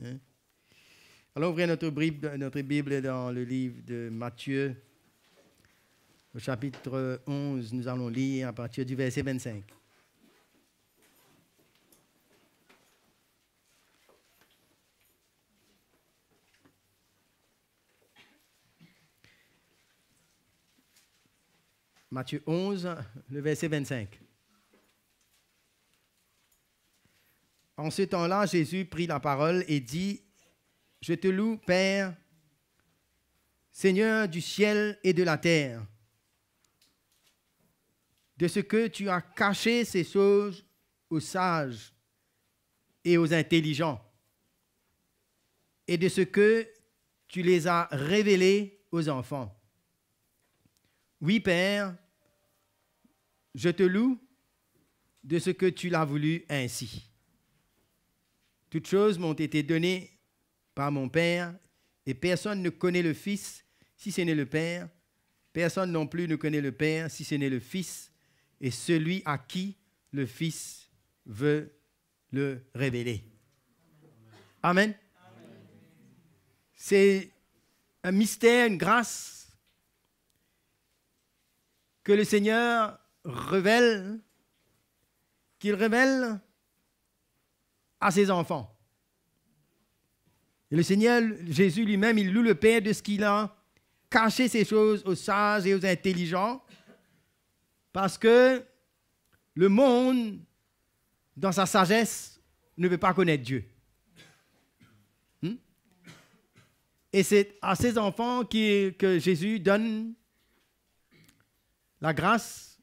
Hein? Allons ouvrir notre Bible dans le livre de Matthieu, au chapitre 11. Nous allons lire à partir du verset 25. Matthieu 11, le verset 25. En ce temps-là, Jésus prit la parole et dit: « Je te loue, Père, Seigneur du ciel et de la terre, de ce que tu as caché ces choses aux sages et aux intelligents, et de ce que tu les as révélées aux enfants. Oui, Père, je te loue de ce que tu l'as voulu ainsi. Toutes choses m'ont été données par mon Père, et personne ne connaît le Fils si ce n'est le Père. Personne non plus ne connaît le Père si ce n'est le Fils, et celui à qui le Fils veut le révéler. » Amen. Amen. C'est un mystère, une grâce que le Seigneur révèle, qu'il révèle à ses enfants. Et le Seigneur Jésus lui-même, il loue le Père de ce qu'il a caché ces choses aux sages et aux intelligents, parce que le monde, dans sa sagesse, ne veut pas connaître Dieu. Et c'est à ses enfants que Jésus donne la grâce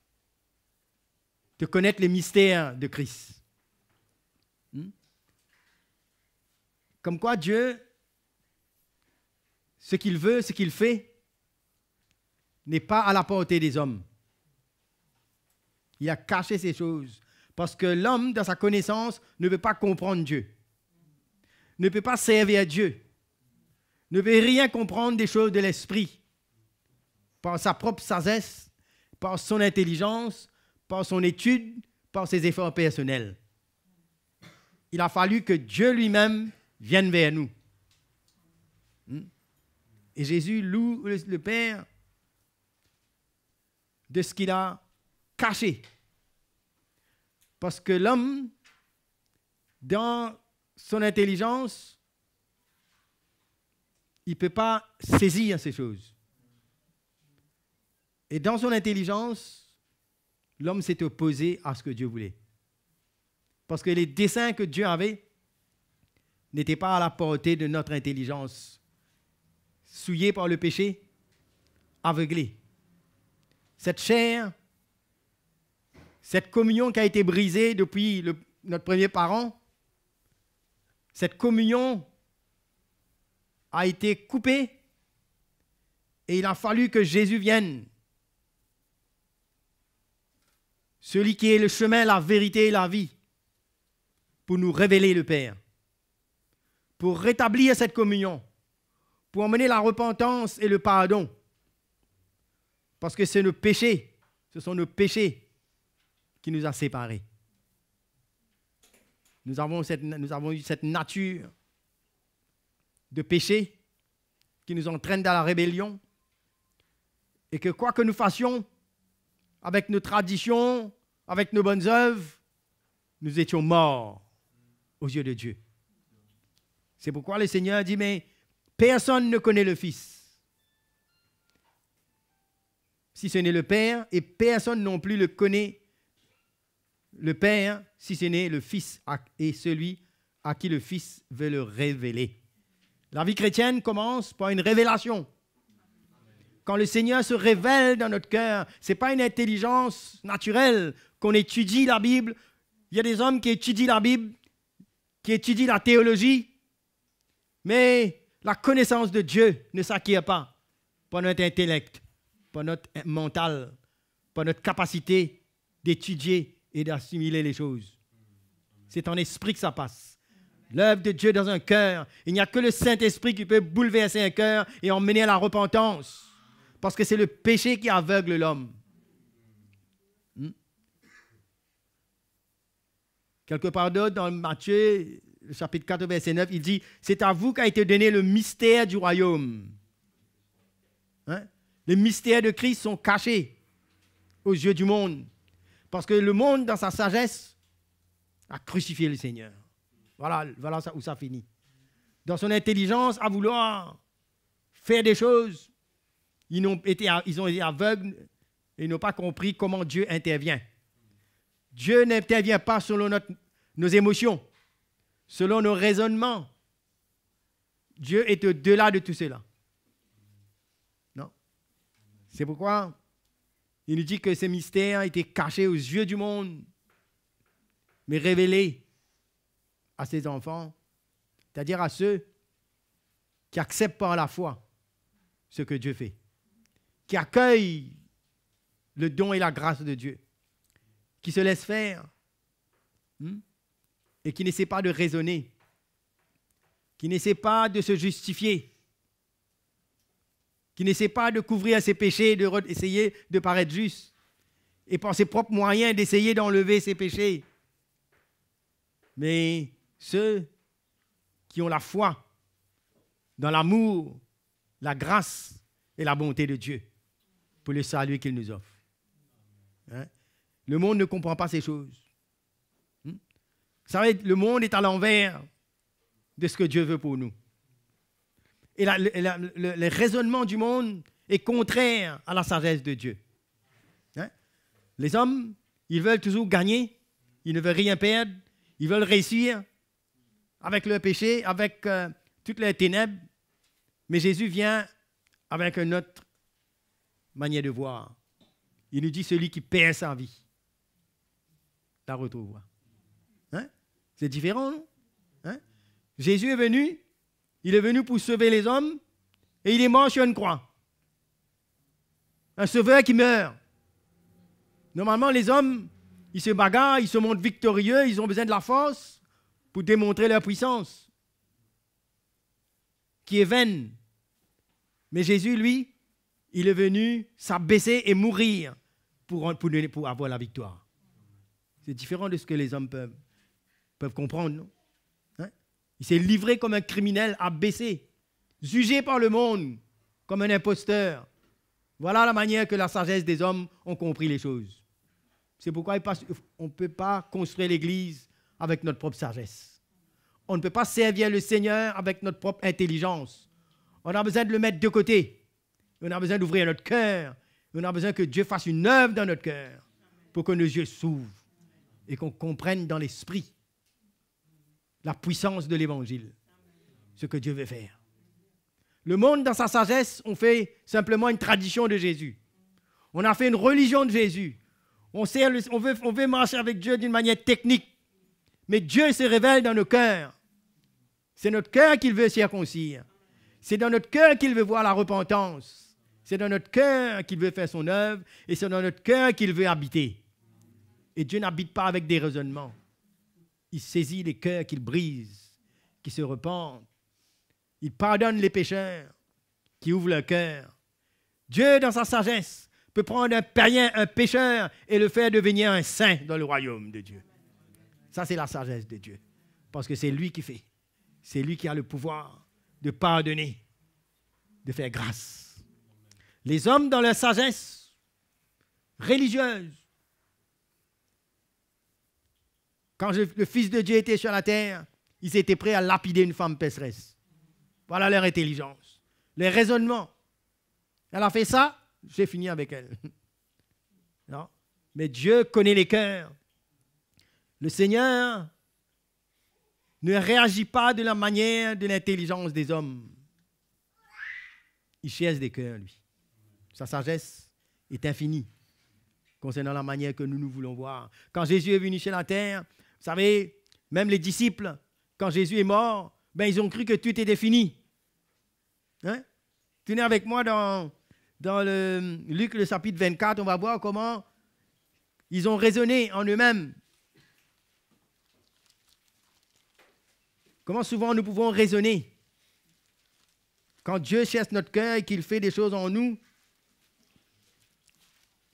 de connaître les mystères de Christ. Comme quoi Dieu, ce qu'il veut, ce qu'il fait, n'est pas à la portée des hommes. Il a caché ces choses. Parce que l'homme, dans sa connaissance, ne veut pas comprendre Dieu. Ne peut pas servir Dieu. Ne veut rien comprendre des choses de l'esprit. Par sa propre sagesse, par son intelligence, par son étude, par ses efforts personnels. Il a fallu que Dieu lui-même vienne vers nous. Et Jésus loue le Père de ce qu'il a caché. Parce que l'homme, dans son intelligence, il ne peut pas saisir ces choses. Et dans son intelligence, l'homme s'est opposé à ce que Dieu voulait. Parce que les desseins que Dieu avait n'étaient pas à la portée de notre intelligence, souillée par le péché, aveuglée. Cette chair, cette communion qui a été brisée depuis notre premier parent, cette communion a été coupée et il a fallu que Jésus vienne. Celui qui est le chemin, la vérité et la vie, pour nous révéler le Père, pour rétablir cette communion, pour emmener la repentance et le pardon. Parce que c'est nos péchés, ce sont nos péchés qui nous ont séparés. Nous avons eu cette nature de péché qui nous entraîne dans la rébellion et que quoi que nous fassions, avec nos traditions, avec nos bonnes œuvres, nous étions morts aux yeux de Dieu. C'est pourquoi le Seigneur dit, mais personne ne connaît le Fils, si ce n'est le Père, et personne non plus le connaît le Père, si ce n'est le Fils et celui à qui le Fils veut le révéler. La vie chrétienne commence par une révélation. Quand le Seigneur se révèle dans notre cœur, ce n'est pas une intelligence naturelle qu'on étudie la Bible. Il y a des hommes qui étudient la Bible, qui étudient la théologie, mais la connaissance de Dieu ne s'acquiert pas par notre intellect, par notre mental, par notre capacité d'étudier et d'assimiler les choses. C'est en esprit que ça passe. L'œuvre de Dieu dans un cœur, il n'y a que le Saint-Esprit qui peut bouleverser un cœur et emmener à la repentance. Parce que c'est le péché qui aveugle l'homme. Quelque part d'autre, dans Matthieu, chapitre 4, verset 9, il dit, c'est à vous qu'a été donné le mystère du royaume. Hein? Les mystères de Christ sont cachés aux yeux du monde. Parce que le monde, dans sa sagesse, a crucifié le Seigneur. Voilà où ça finit. Dans son intelligence, à vouloir faire des choses, ils ont été aveugles et n'ont pas compris comment Dieu intervient. Dieu n'intervient pas selon nos émotions, selon nos raisonnements. Dieu est au-delà de tout cela. Non. C'est pourquoi il nous dit que ces mystères étaient cachés aux yeux du monde, mais révélés à ses enfants, c'est-à-dire à ceux qui acceptent par la foi ce que Dieu fait, qui accueillent le don et la grâce de Dieu, qui se laissent faire et qui n'essaient pas de raisonner, qui n'essaient pas de se justifier, qui n'essaient pas de couvrir ses péchés, d'essayer de paraître juste et par ses propres moyens d'essayer d'enlever ses péchés. Mais ceux qui ont la foi dans l'amour, la grâce et la bonté de Dieu pour le salut qu'il nous offre. Hein? Le monde ne comprend pas ces choses. Vous savez, le monde est à l'envers de ce que Dieu veut pour nous. Et le raisonnement du monde est contraire à la sagesse de Dieu. Hein? Les hommes, ils veulent toujours gagner, ils ne veulent rien perdre, ils veulent réussir avec leur péché, avec toutes les ténèbres. Mais Jésus vient avec une autre manière de voir. Il nous dit, celui qui perd sa vie la retrouvera. Hein? C'est différent, non? Hein? Jésus est venu, il est venu pour sauver les hommes, et il est mort sur une croix. Un sauveur qui meurt. Normalement, les hommes, ils se bagarrent, ils se montrent victorieux, ils ont besoin de la force pour démontrer leur puissance, qui est vaine. Mais Jésus, lui, il est venu s'abaisser et mourir pour avoir la victoire. C'est différent de ce que les hommes peuvent comprendre, non? Hein? Il s'est livré comme un criminel abaissé, jugé par le monde comme un imposteur. Voilà la manière que la sagesse des hommes ont compris les choses. C'est pourquoi on ne peut pas construire l'Église avec notre propre sagesse. On ne peut pas servir le Seigneur avec notre propre intelligence. On a besoin de le mettre de côté. On a besoin d'ouvrir notre cœur. On a besoin que Dieu fasse une œuvre dans notre cœur pour que nos yeux s'ouvrent et qu'on comprenne dans l'esprit la puissance de l'Évangile, ce que Dieu veut faire. Le monde, dans sa sagesse, on fait simplement une tradition de Jésus. On a fait une religion de Jésus. On veut marcher avec Dieu d'une manière technique. Mais Dieu se révèle dans nos cœurs. C'est notre cœur qu'il veut circoncire. C'est dans notre cœur qu'il veut voir la repentance. C'est dans notre cœur qu'il veut faire son œuvre. Et c'est dans notre cœur qu'il veut habiter. Et Dieu n'habite pas avec des raisonnements. Il saisit les cœurs qu'il brise, qui se repentent. Il pardonne les pécheurs, qui ouvrent leur cœur. Dieu, dans sa sagesse, peut prendre un païen, un pécheur, et le faire devenir un saint dans le royaume de Dieu. Ça, c'est la sagesse de Dieu. Parce que c'est lui qui fait. C'est lui qui a le pouvoir de pardonner, de faire grâce. Les hommes, dans leur sagesse religieuse, quand le Fils de Dieu était sur la terre, ils étaient prêts à lapider une femme pécheresse. Voilà leur intelligence, leur raisonnement. Elle a fait ça, j'ai fini avec elle. Non. Mais Dieu connaît les cœurs. Le Seigneur ne réagit pas de la manière de l'intelligence des hommes. Il cherche des cœurs, lui. Sa sagesse est infinie concernant la manière que nous voulons voir. Quand Jésus est venu sur la terre, vous savez, même les disciples, quand Jésus est mort, ben, ils ont cru que tout était fini. Hein? Tenez avec moi dans le Luc, le chapitre 24, on va voir comment ils ont raisonné en eux-mêmes. Comment souvent nous pouvons raisonner quand Dieu cherche notre cœur et qu'il fait des choses en nous,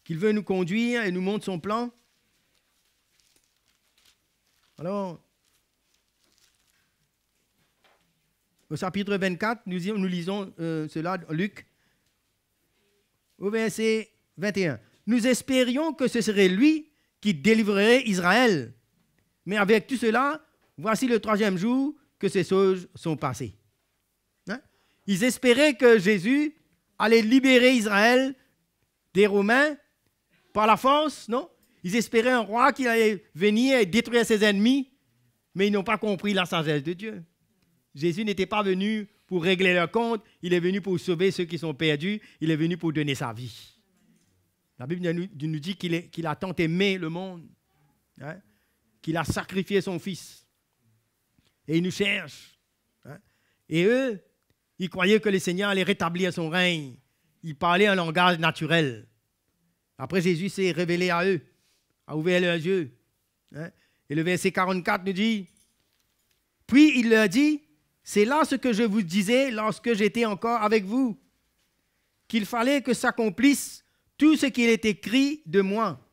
qu'il veut nous conduire et nous montre son plan. Alors, Au chapitre 24, nous lisons cela, Luc, au verset 21. Nous espérions que ce serait lui qui délivrerait Israël. Mais avec tout cela, voici le 3e jour que ces choses sont passées. Hein? Ils espéraient que Jésus allait libérer Israël des Romains par la force, non? Ils espéraient un roi qui allait venir et détruire ses ennemis, mais ils n'ont pas compris la sagesse de Dieu. Jésus n'était pas venu pour régler leurs comptes, il est venu pour sauver ceux qui sont perdus, il est venu pour donner sa vie. La Bible nous dit qu'il a tant aimé le monde, hein, qu'il a sacrifié son Fils. Et il nous cherche. Hein. Et eux, ils croyaient que le Seigneur allait rétablir son règne. Ils parlaient un langage naturel. Après, Jésus s'est révélé à eux, a ouvert leurs yeux. Hein. Et le verset 44 nous dit, « Puis il leur dit, c'est là ce que je vous disais lorsque j'étais encore avec vous, qu'il fallait que s'accomplisse tout ce qui est écrit de moi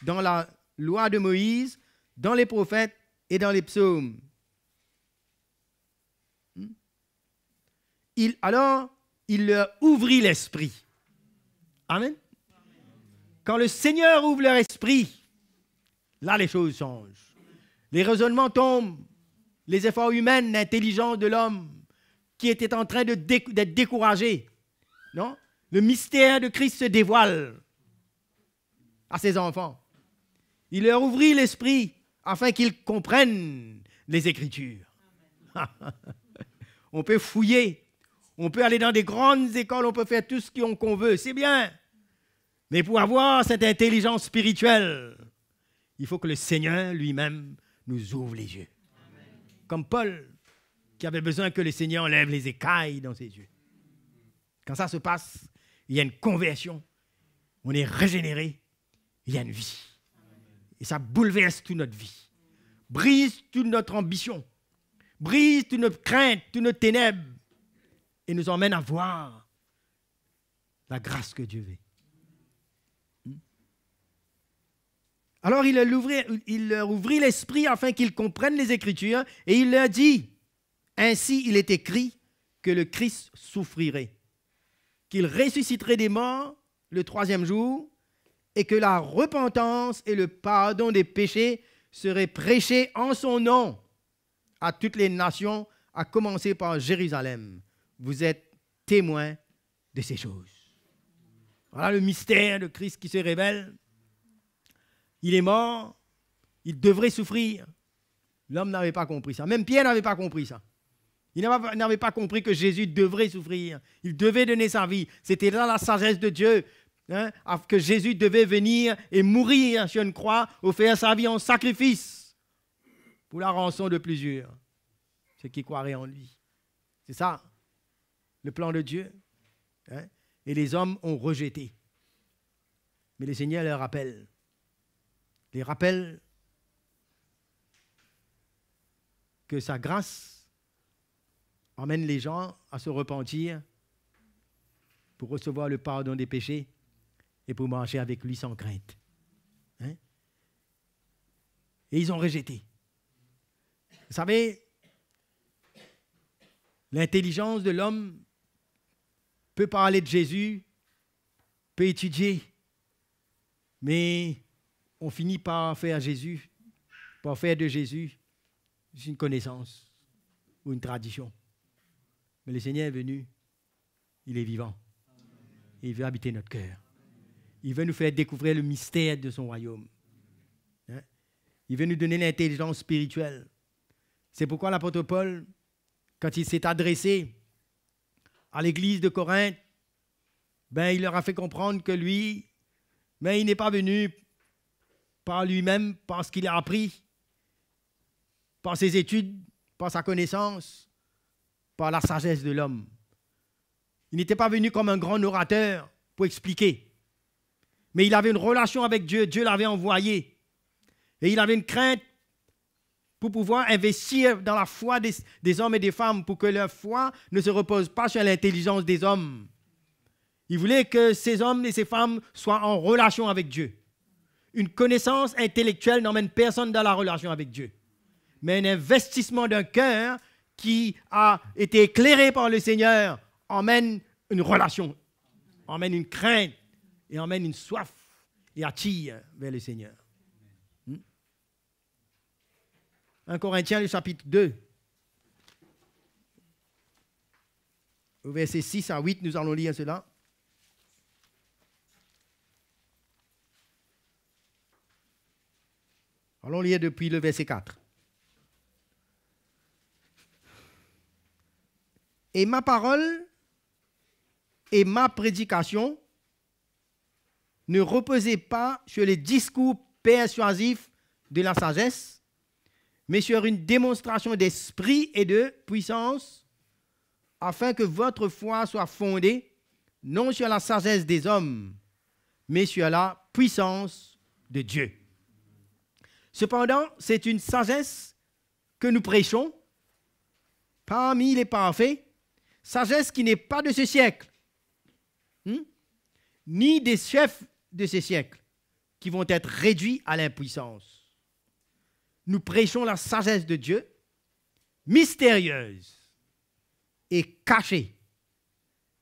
dans la loi de Moïse, dans les prophètes et dans les psaumes. » Alors, il leur ouvrit l'esprit. Amen. Quand le Seigneur ouvre leur esprit, là, les choses changent. Les raisonnements tombent, les efforts humains, l'intelligence de l'homme qui était en train d'être découragé. Non? Le mystère de Christ se dévoile à ses enfants. Il leur ouvrit l'esprit afin qu'ils comprennent les Écritures. On peut fouiller, on peut aller dans des grandes écoles, on peut faire tout ce qu'on veut, c'est bien. Mais pour avoir cette intelligence spirituelle, il faut que le Seigneur lui-même nous ouvre les yeux. Amen. Comme Paul, qui avait besoin que le Seigneur enlève les écailles dans ses yeux. Quand ça se passe, il y a une conversion, on est régénéré, il y a une vie. Et ça bouleverse toute notre vie, brise toute notre ambition, brise toute notre crainte, toutes nos ténèbres, et nous emmène à voir la grâce que Dieu veut. Alors il leur ouvrit l'esprit afin qu'ils comprennent les Écritures, et il leur dit, ainsi il est écrit que le Christ souffrirait, qu'il ressusciterait des morts le 3e jour, et que la repentance et le pardon des péchés seraient prêchés en son nom à toutes les nations, à commencer par Jérusalem. Vous êtes témoins de ces choses. Voilà le mystère de Christ qui se révèle. Il est mort, il devrait souffrir. L'homme n'avait pas compris ça. Même Pierre n'avait pas compris ça. Il n'avait pas compris que Jésus devrait souffrir. Il devait donner sa vie. C'était là la sagesse de Dieu, hein, que Jésus devait venir et mourir sur une croix, offrir sa vie en sacrifice pour la rançon de plusieurs, ceux qui croiraient en lui. C'est ça, le plan de Dieu. Hein, et les hommes ont rejeté. Mais le Seigneur leur rappelle. Les rappelle que sa grâce emmène les gens à se repentir pour recevoir le pardon des péchés et pour marcher avec lui sans crainte. Hein? Et ils ont rejeté. Vous savez, l'intelligence de l'homme peut parler de Jésus, peut étudier, mais on finit par faire Jésus, par faire de Jésus une connaissance ou une tradition. Mais le Seigneur est venu, il est vivant. Et il veut habiter notre cœur. Il veut nous faire découvrir le mystère de son royaume. Hein? Il veut nous donner l'intelligence spirituelle. C'est pourquoi l'apôtre Paul, quand il s'est adressé à l'église de Corinthe, il leur a fait comprendre que lui, il n'est pas venu par lui-même, par ce qu'il a appris, par ses études, par sa connaissance, par la sagesse de l'homme. Il n'était pas venu comme un grand orateur pour expliquer, mais il avait une relation avec Dieu, Dieu l'avait envoyé, et il avait une crainte pour pouvoir investir dans la foi des hommes et des femmes, pour que leur foi ne se repose pas sur l'intelligence des hommes. Il voulait que ces hommes et ces femmes soient en relation avec Dieu. Une connaissance intellectuelle n'emmène personne dans la relation avec Dieu. Mais un investissement d'un cœur qui a été éclairé par le Seigneur emmène une relation, emmène une crainte et emmène une soif et attire vers le Seigneur. 1 Corinthiens, le chapitre 2. Au verset 6 à 8, nous allons lire cela. Allons lire depuis le verset 4. Et ma parole et ma prédication ne reposaient pas sur les discours persuasifs de la sagesse, mais sur une démonstration d'esprit et de puissance, afin que votre foi soit fondée non sur la sagesse des hommes, mais sur la puissance de Dieu. Cependant, c'est une sagesse que nous prêchons parmi les parfaits, sagesse qui n'est pas de ce siècle, ni des chefs de ce siècle, qui vont être réduits à l'impuissance. Nous prêchons la sagesse de Dieu, mystérieuse et cachée,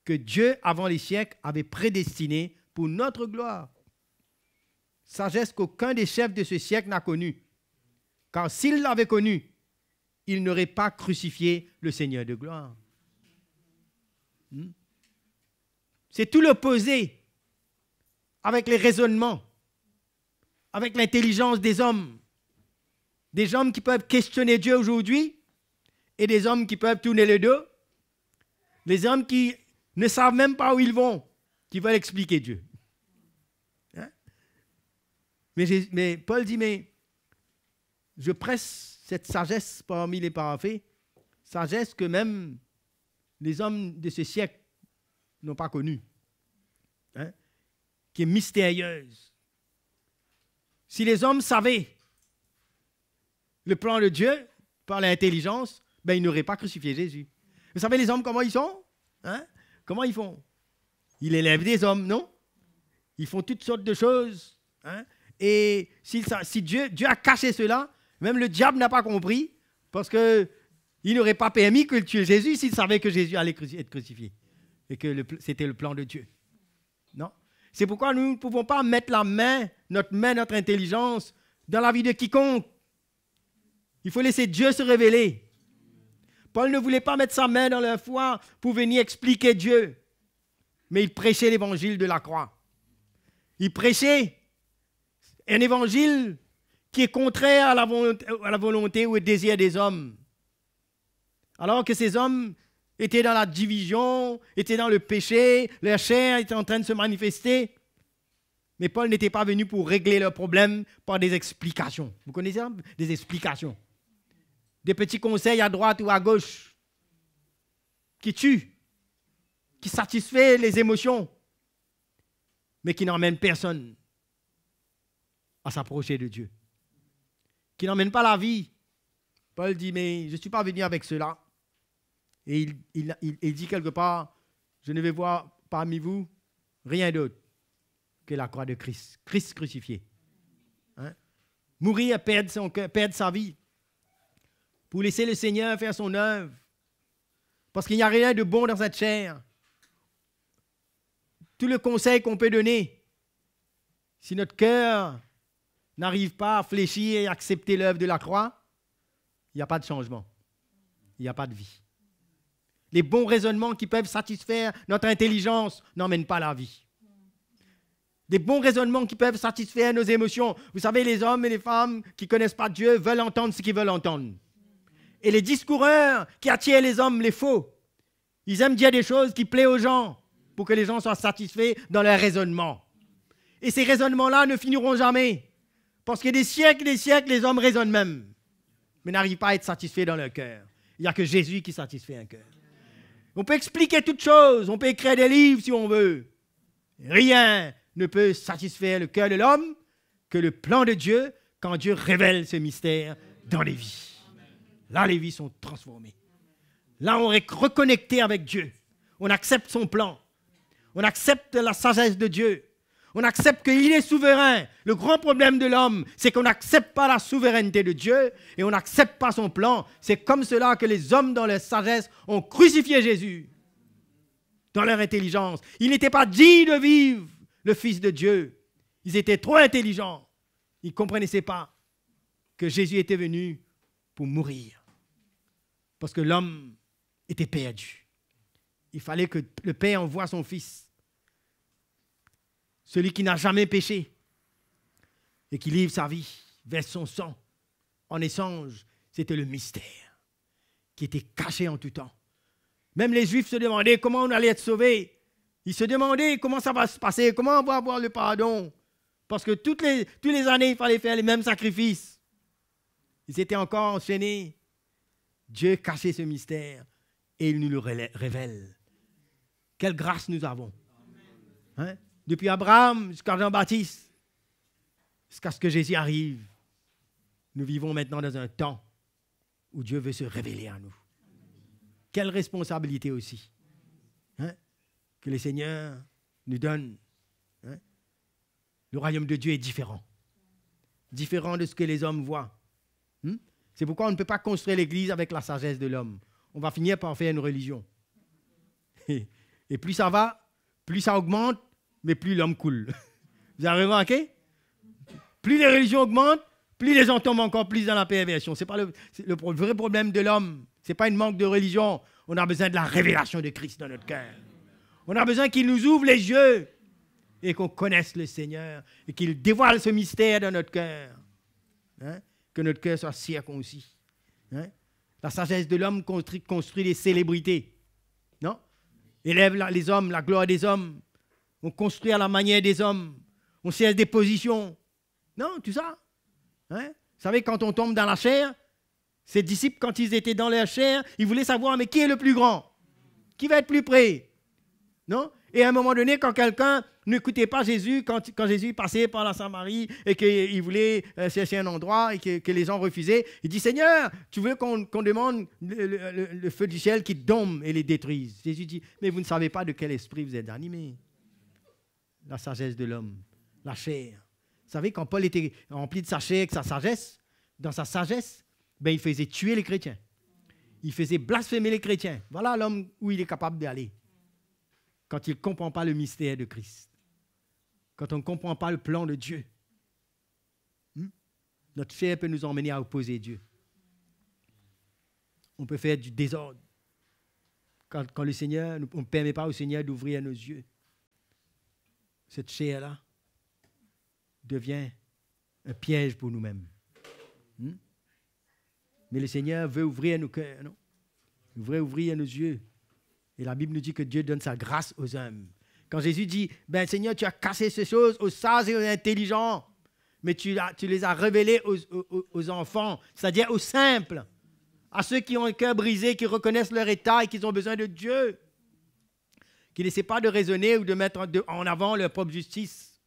que Dieu, avant les siècles, avait prédestinée pour notre gloire. Sagesse qu'aucun des chefs de ce siècle n'a connue, car s'il l'avait connue, il n'aurait pas crucifié le Seigneur de gloire. C'est tout l'opposé avec les raisonnements, avec l'intelligence des hommes. Des hommes qui peuvent questionner Dieu aujourd'hui et des hommes qui peuvent tourner le dos. Les hommes qui ne savent même pas où ils vont, qui veulent expliquer Dieu. Hein? Mais Paul dit, mais je presse cette sagesse parmi les parfaits, sagesse que même les hommes de ce siècle n'ont pas connue, hein? Qui est mystérieuse. Si les hommes savaient le plan de Dieu par l'intelligence, ben, ils n'auraient pas crucifié Jésus. Vous savez les hommes comment ils sont, hein? Comment ils font? Ils élèvent des hommes, non? Ils font toutes sortes de choses, hein? Et si Dieu a caché cela, même le diable n'a pas compris, parce qu'il n'aurait pas permis que tuer Jésus s'il savait que Jésus allait être crucifié et que c'était le plan de Dieu. Non? C'est pourquoi nous ne pouvons pas mettre notre intelligence dans la vie de quiconque. Il faut laisser Dieu se révéler. Paul ne voulait pas mettre sa main dans leur foi pour venir expliquer Dieu, mais il prêchait l'évangile de la croix. Il prêchait un évangile qui est contraire à la volonté ou au désir des hommes. Alors que ces hommes étaient dans la division, étaient dans le péché, leur chair était en train de se manifester. Mais Paul n'était pas venu pour régler leurs problèmes par des explications. Vous connaissez ça? Des explications. Des petits conseils à droite ou à gauche qui tuent, qui satisfait les émotions, mais qui n'emmènent personne à s'approcher de Dieu, qui n'emmènent pas la vie. Paul dit, mais je ne suis pas venu avec cela. Et il dit quelque part, je ne vais voir parmi vous rien d'autre que la croix de Christ, Christ crucifié. Hein? Mourir, perdre sa vie, pour laisser le Seigneur faire son œuvre. Parce qu'il n'y a rien de bon dans cette chair. Tout le conseil qu'on peut donner, si notre cœur n'arrive pas à fléchir et accepter l'œuvre de la croix, il n'y a pas de changement. Il n'y a pas de vie. Les bons raisonnements qui peuvent satisfaire notre intelligence n'emmènent pas la vie. Des bons raisonnements qui peuvent satisfaire nos émotions. Vous savez, les hommes et les femmes qui ne connaissent pas Dieu veulent entendre ce qu'ils veulent entendre. Et les discoureurs qui attirent les hommes, les faux, ils aiment dire des choses qui plaisent aux gens pour que les gens soient satisfaits dans leurs raisonnements. Et ces raisonnements-là ne finiront jamais. Parce que des siècles et des siècles, les hommes raisonnent même, mais n'arrivent pas à être satisfaits dans leur cœur. Il n'y a que Jésus qui satisfait un cœur. On peut expliquer toutes choses, on peut écrire des livres si on veut. Rien ne peut satisfaire le cœur de l'homme que le plan de Dieu quand Dieu révèle ce mystère dans les vies. Là, les vies sont transformées. Là, on est reconnecté avec Dieu. On accepte son plan. On accepte la sagesse de Dieu. On accepte qu'il est souverain. Le grand problème de l'homme, c'est qu'on n'accepte pas la souveraineté de Dieu et on n'accepte pas son plan. C'est comme cela que les hommes, dans leur sagesse, ont crucifié Jésus. Dans leur intelligence. Ils n'étaient pas dignes de vivre le Fils de Dieu. Ils étaient trop intelligents. Ils ne comprenaient pas que Jésus était venu pour mourir. Parce que l'homme était perdu. Il fallait que le Père envoie son Fils. Celui qui n'a jamais péché et qui livre sa vie, verse son sang. En échange, c'était le mystère qui était caché en tout temps. Même les Juifs se demandaient comment on allait être sauvés. Ils se demandaient comment ça va se passer, comment on va avoir le pardon. Parce que toutes les années, il fallait faire les mêmes sacrifices. Ils étaient encore enchaînés. Dieu cachait ce mystère et il nous le révèle. Quelle grâce nous avons. Hein? Depuis Abraham jusqu'à Jean-Baptiste, jusqu'à ce que Jésus arrive, nous vivons maintenant dans un temps où Dieu veut se révéler à nous. Quelle responsabilité aussi, hein, que le Seigneur nous donne. Hein. Le royaume de Dieu est différent. Différent de ce que les hommes voient. C'est pourquoi on ne peut pas construire l'Église avec la sagesse de l'homme. On va finir par faire une religion. Et plus ça va, plus ça augmente, mais plus l'homme coule. Vous avez remarqué? Plus les religions augmentent, plus les gens tombent encore plus dans la perversion. Ce n'est pas le vrai problème de l'homme. Ce n'est pas une manque de religion. On a besoin de la révélation de Christ dans notre cœur. On a besoin qu'il nous ouvre les yeux et qu'on connaisse le Seigneur et qu'il dévoile ce mystère dans notre cœur. Hein? Que notre cœur soit circoncis. Hein? La sagesse de l'homme construit des célébrités. Non? Élève les hommes, la gloire des hommes. On construit à la manière des hommes. On siège des positions. Non, tout ça. Hein? Vous savez, quand on tombe dans la chair, ces disciples, quand ils étaient dans leur chair, ils voulaient savoir, mais qui est le plus grand? Qui va être plus près? Non? Et à un moment donné, quand quelqu'un n'écoutait pas Jésus, quand Jésus passait par la Samarie et qu'il voulait chercher un endroit et que les gens refusaient, il dit, Seigneur, tu veux qu'on demande le feu du ciel qui tombe et les détruise? Jésus dit, mais vous ne savez pas de quel esprit vous êtes animés. La sagesse de l'homme, la chair. Vous savez, quand Paul était rempli de sa chair, de sa sagesse, dans sa sagesse, ben, il faisait tuer les chrétiens. Il faisait blasphémer les chrétiens. Voilà l'homme où il est capable d'aller. Quand il ne comprend pas le mystère de Christ. Quand on ne comprend pas le plan de Dieu. Notre chair peut nous emmener à opposer Dieu. On peut faire du désordre. Quand le Seigneur, on ne permet pas au Seigneur d'ouvrir nos yeux. Cette chair-là devient un piège pour nous-mêmes. Mais le Seigneur veut ouvrir nos cœurs, non? Il veut ouvrir nos yeux. Et la Bible nous dit que Dieu donne sa grâce aux hommes. Quand Jésus dit, ben Seigneur, tu as cassé ces choses aux sages et aux intelligents, mais tu les as révélées aux enfants, c'est-à-dire aux simples, à ceux qui ont un cœur brisé, qui reconnaissent leur état et qui ont besoin de Dieu, qui n'essaient pas de raisonner ou de mettre en avant leur propre justice.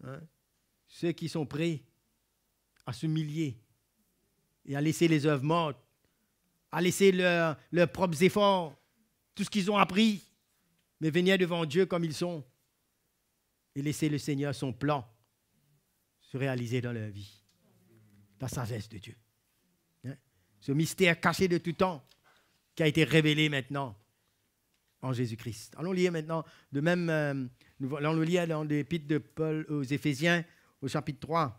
Hein? Ceux qui sont prêts à s'humilier et à laisser les œuvres mortes, à laisser leurs propres efforts, tout ce qu'ils ont appris, mais venir devant Dieu comme ils sont et laisser le Seigneur, son plan, se réaliser dans leur vie. La sagesse de Dieu. Hein? Ce mystère caché de tout temps qui a été révélé maintenant en Jésus-Christ. Allons lire maintenant, nous allons le lire dans l'épître de Paul aux Éphésiens, au chapitre 3.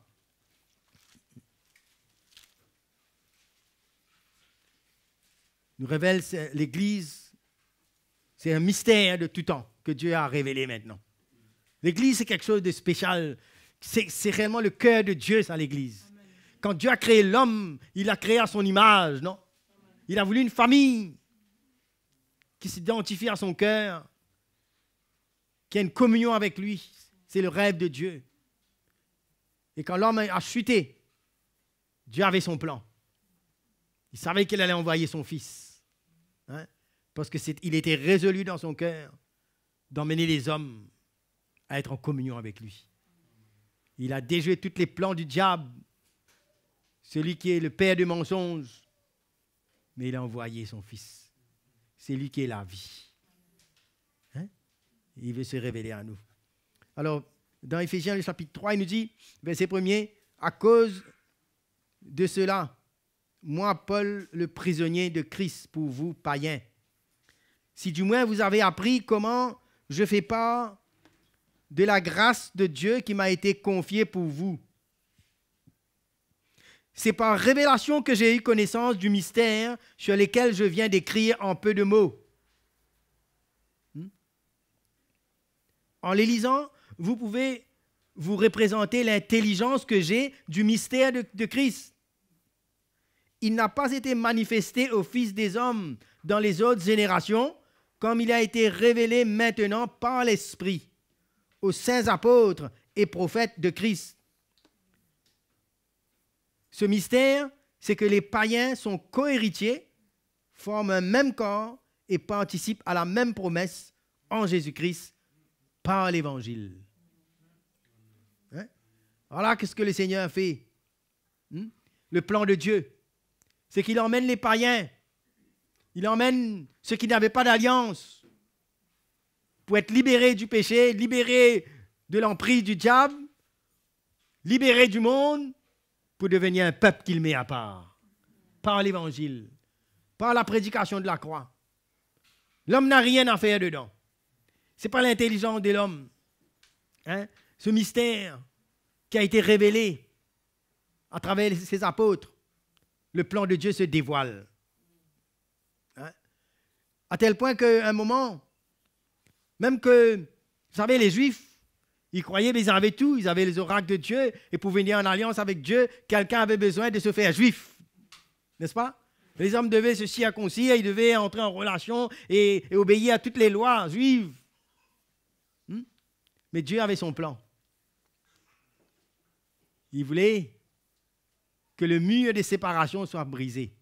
Nous révèle l'Église, c'est un mystère de tout temps que Dieu a révélé maintenant. L'Église, c'est quelque chose de spécial. C'est réellement le cœur de Dieu, ça, l'Église. Quand Dieu a créé l'homme, il l'a créé à son image, non? Il a voulu une famille qui s'identifie à son cœur, qui a une communion avec lui. C'est le rêve de Dieu. Et quand l'homme a chuté, Dieu avait son plan. Il savait qu'il allait envoyer son fils. Hein? Parce qu'il était résolu dans son cœur d'emmener les hommes à être en communion avec lui. Il a déjoué tous les plans du diable, celui qui est le père du mensonge, mais il a envoyé son fils. C'est lui qui est la vie. Hein? Il veut se révéler à nous. Alors, dans Éphésiens, le chapitre 3, il nous dit, verset 1er, à cause de cela, moi, Paul, le prisonnier de Christ pour vous, païens, si du moins vous avez appris comment je fais part de la grâce de Dieu qui m'a été confiée pour vous. C'est par révélation que j'ai eu connaissance du mystère sur lequel je viens d'écrire en peu de mots. En les lisant, vous pouvez vous représenter l'intelligence que j'ai du mystère de Christ. Il n'a pas été manifesté aux fils des hommes dans les autres générations, comme il a été révélé maintenant par l'Esprit aux saints apôtres et prophètes de Christ. Ce mystère, c'est que les païens sont cohéritiers, forment un même corps et participent à la même promesse en Jésus-Christ par l'Évangile. Hein? Voilà qu'est-ce que le Seigneur a fait. Le plan de Dieu, c'est qu'il emmène les païens, il emmène ceux qui n'avaient pas d'alliance pour être libérés du péché, libérés de l'emprise du diable, libérés du monde, pour devenir un peuple qu'il met à part, par l'Évangile, par la prédication de la croix. L'homme n'a rien à faire dedans. Ce n'est pas l'intelligence de l'homme. Hein? Ce mystère qui a été révélé à travers ses apôtres, le plan de Dieu se dévoile. Hein? À tel point qu'à un moment, même que, vous savez, les Juifs, ils croyaient, mais ils avaient tout. Ils avaient les oracles de Dieu. Et pour venir en alliance avec Dieu, quelqu'un avait besoin de se faire juif. N'est-ce pas? Les hommes devaient se circoncire, ils devaient entrer en relation et obéir à toutes les lois juives. Mais Dieu avait son plan. Il voulait que le mur de séparation soit brisé.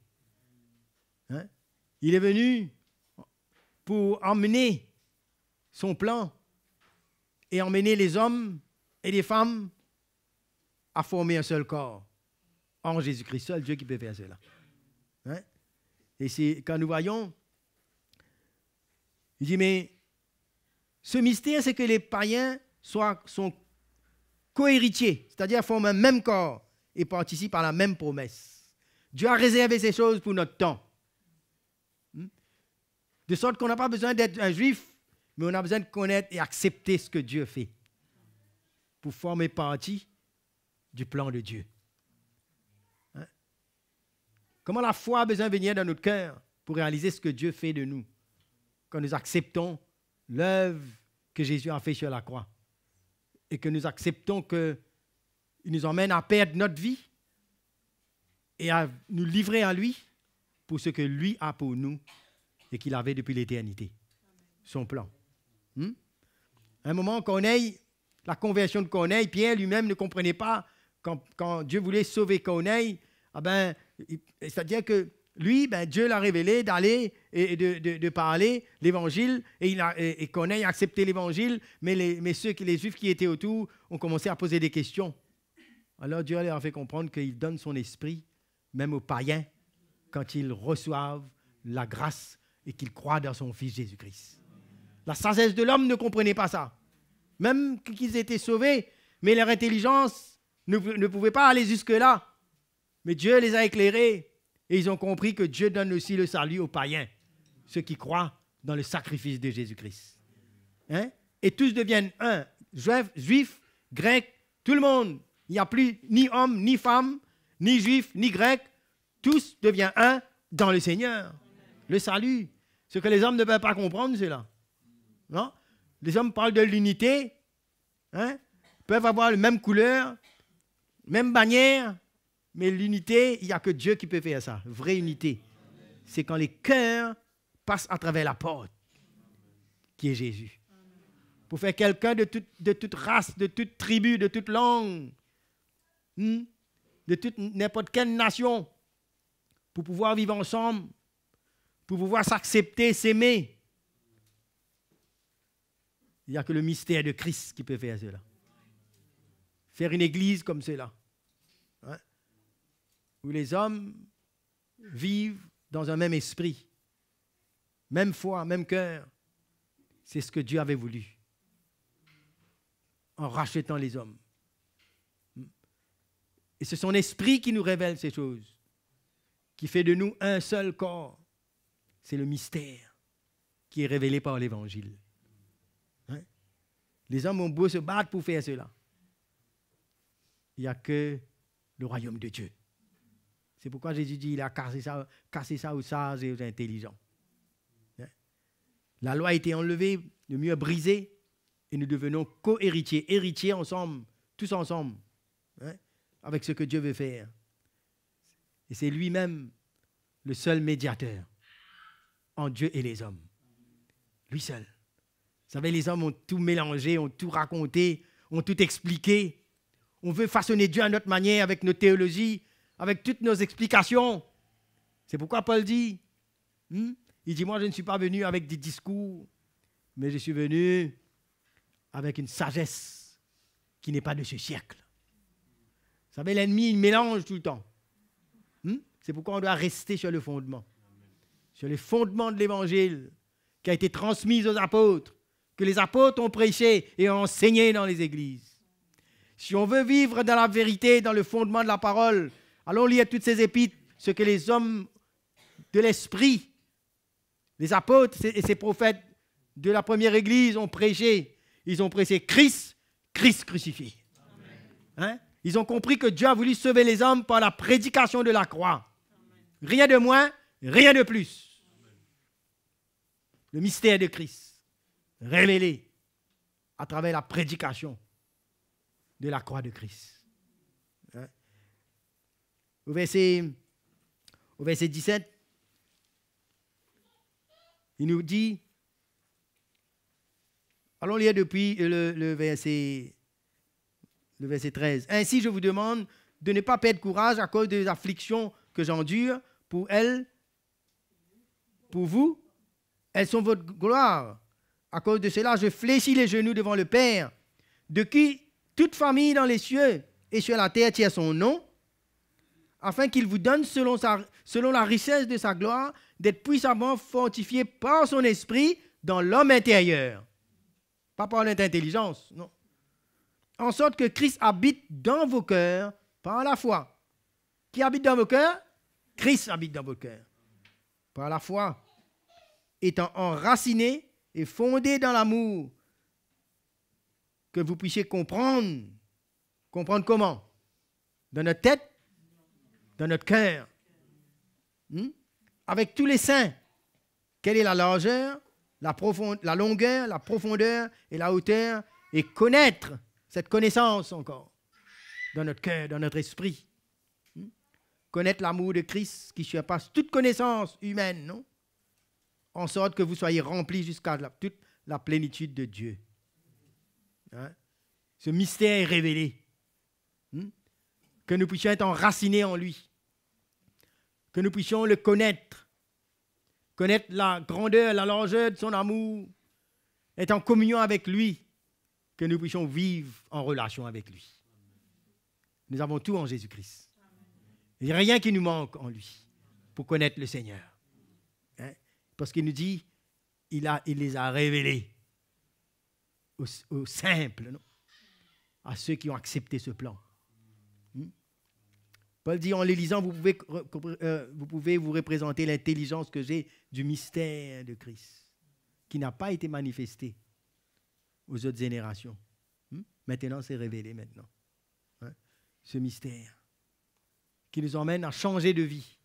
Hein? Il est venu pour emmener son plan et emmener les hommes et les femmes à former un seul corps en Jésus-Christ. Seul Dieu qui peut faire cela. Hein? Et c'est quand nous voyons, il dit, mais ce mystère, c'est que les païens sont co-héritiers, c'est-à-dire forment un même corps et participent à la même promesse. Dieu a réservé ces choses pour notre temps. De sorte qu'on n'a pas besoin d'être un juif, mais on a besoin de connaître et accepter ce que Dieu fait pour former partie du plan de Dieu. Hein? Comment la foi a besoin de venir dans notre cœur pour réaliser ce que Dieu fait de nous quand nous acceptons l'œuvre que Jésus a fait sur la croix et que nous acceptons qu'il nous emmène à perdre notre vie et à nous livrer à lui pour ce que lui a pour nous et qu'il avait depuis l'éternité, son plan. À un moment, Corneille, la conversion de Corneille, Pierre lui-même ne comprenait pas quand Dieu voulait sauver Corneille, c'est-à-dire que lui, Dieu l'a révélé d'aller et de parler l'évangile, et Corneille a accepté l'évangile, mais les Juifs qui étaient autour ont commencé à poser des questions. Alors Dieu leur a fait comprendre qu'il donne son esprit, même aux païens, quand ils reçoivent la grâce et qu'ils croient dans son Fils Jésus-Christ. La sagesse de l'homme ne comprenait pas ça. Même qu'ils étaient sauvés, mais leur intelligence ne pouvait pas aller jusque-là. Mais Dieu les a éclairés et ils ont compris que Dieu donne aussi le salut aux païens, ceux qui croient dans le sacrifice de Jésus-Christ. Hein? Et tous deviennent un, juifs, grecs, tout le monde. Il n'y a plus ni homme, ni femme, ni juifs, ni grecs. Tous deviennent un dans le Seigneur. Le salut. Ce que les hommes ne peuvent pas comprendre, c'est là. Non? Les hommes parlent de l'unité, hein? Peuvent avoir la même couleur, même bannière, mais l'unité, il n'y a que Dieu qui peut faire ça. Vraie unité. C'est quand les cœurs passent à travers la porte, qui est Jésus. Pour faire quelqu'un de toute race, de toute tribu, de toute langue, de toute n'importe quelle nation, pour pouvoir vivre ensemble, pour pouvoir s'accepter, s'aimer. Il n'y a que le mystère de Christ qui peut faire cela. Faire une église comme cela. Hein? Où les hommes vivent dans un même esprit, même foi, même cœur. C'est ce que Dieu avait voulu. en rachetant les hommes. Et c'est son esprit qui nous révèle ces choses, qui fait de nous un seul corps. C'est le mystère qui est révélé par l'Évangile. Hein? Les hommes ont beau se battre pour faire cela. Il n'y a que le royaume de Dieu. C'est pourquoi Jésus dit qu'il a cassé ça aux sages et aux intelligents. Hein? La loi a été enlevée, le mur brisé, et nous devenons co-héritiers, héritiers ensemble, tous ensemble, hein, avec ce que Dieu veut faire. Et c'est lui-même le seul médiateur en Dieu et les hommes. Lui seul. Vous savez, les hommes ont tout mélangé, ont tout raconté, ont tout expliqué. On veut façonner Dieu à notre manière, avec nos théologies, avec toutes nos explications. C'est pourquoi Paul dit, il dit, moi je ne suis pas venu avec des discours, mais je suis venu avec une sagesse qui n'est pas de ce siècle. Vous savez, l'ennemi, il mélange tout le temps. C'est pourquoi on doit rester sur le fondement. Sur le fondement de l'Évangile qui a été transmis aux apôtres, que les apôtres ont prêché et ont enseigné dans les églises. Si on veut vivre dans la vérité, dans le fondement de la parole, allons lire toutes ces épîtres, ce que les hommes de l'esprit, les apôtres et ces prophètes de la première église ont prêché. Ils ont prêché Christ, Christ crucifié. Hein? Ils ont compris que Dieu a voulu sauver les hommes par la prédication de la croix. Rien de moins, rien de plus. Le mystère de Christ, révélé à travers la prédication de la croix de Christ. Hein? Au verset 17, il nous dit, allons lire depuis le verset 13. Ainsi, je vous demande de ne pas perdre courage à cause des afflictions que j'endure pour elles, pour vous. Elles sont votre gloire. À cause de cela, je fléchis les genoux devant le Père, de qui toute famille dans les cieux et sur la terre tient son nom, afin qu'il vous donne, selon la richesse de sa gloire, d'être puissamment fortifié par son esprit dans l'homme intérieur. Pas par notre intelligence, non. En sorte que Christ habite dans vos cœurs par la foi. Qui habite dans vos cœurs? Christ habite dans vos cœurs. Par la foi. Étant enraciné et fondé dans l'amour, que vous puissiez comprendre. Comprendre comment? Dans notre tête, dans notre cœur. Avec tous les saints. Quelle est la largeur, la longueur, la profondeur et la hauteur, et connaître cette connaissance encore dans notre cœur, dans notre esprit. Connaître l'amour de Christ qui surpasse toute connaissance humaine, non? En sorte que vous soyez remplis jusqu'à toute la plénitude de Dieu. Hein? Ce mystère est révélé. Que nous puissions être enracinés en lui. Que nous puissions le connaître. Connaître la grandeur, la largeur de son amour. Être en communion avec lui. Que nous puissions vivre en relation avec lui. Nous avons tout en Jésus-Christ. Il n'y a rien qui nous manque en lui pour connaître le Seigneur. Hein? Parce qu'il nous dit, il les a révélés aux simples, non? À ceux qui ont accepté ce plan. Paul dit, en les lisant, vous pouvez vous représenter l'intelligence que j'ai du mystère de Christ, qui n'a pas été manifesté aux autres générations. Maintenant, c'est révélé maintenant. Hein? Ce mystère qui nous emmène à changer de vie,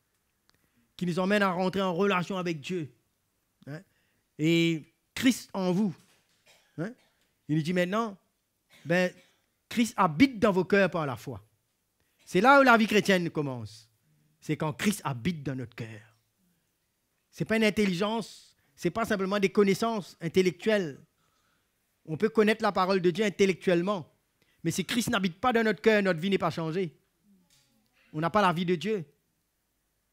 qui nous emmène à rentrer en relation avec Dieu. Hein? Et Christ en vous. Hein? Il nous dit maintenant, Christ habite dans vos cœurs par la foi. C'est là où la vie chrétienne commence. C'est quand Christ habite dans notre cœur. Ce n'est pas une intelligence, ce n'est pas simplement des connaissances intellectuelles. On peut connaître la parole de Dieu intellectuellement, mais si Christ n'habite pas dans notre cœur, notre vie n'est pas changée. On n'a pas la vie de Dieu.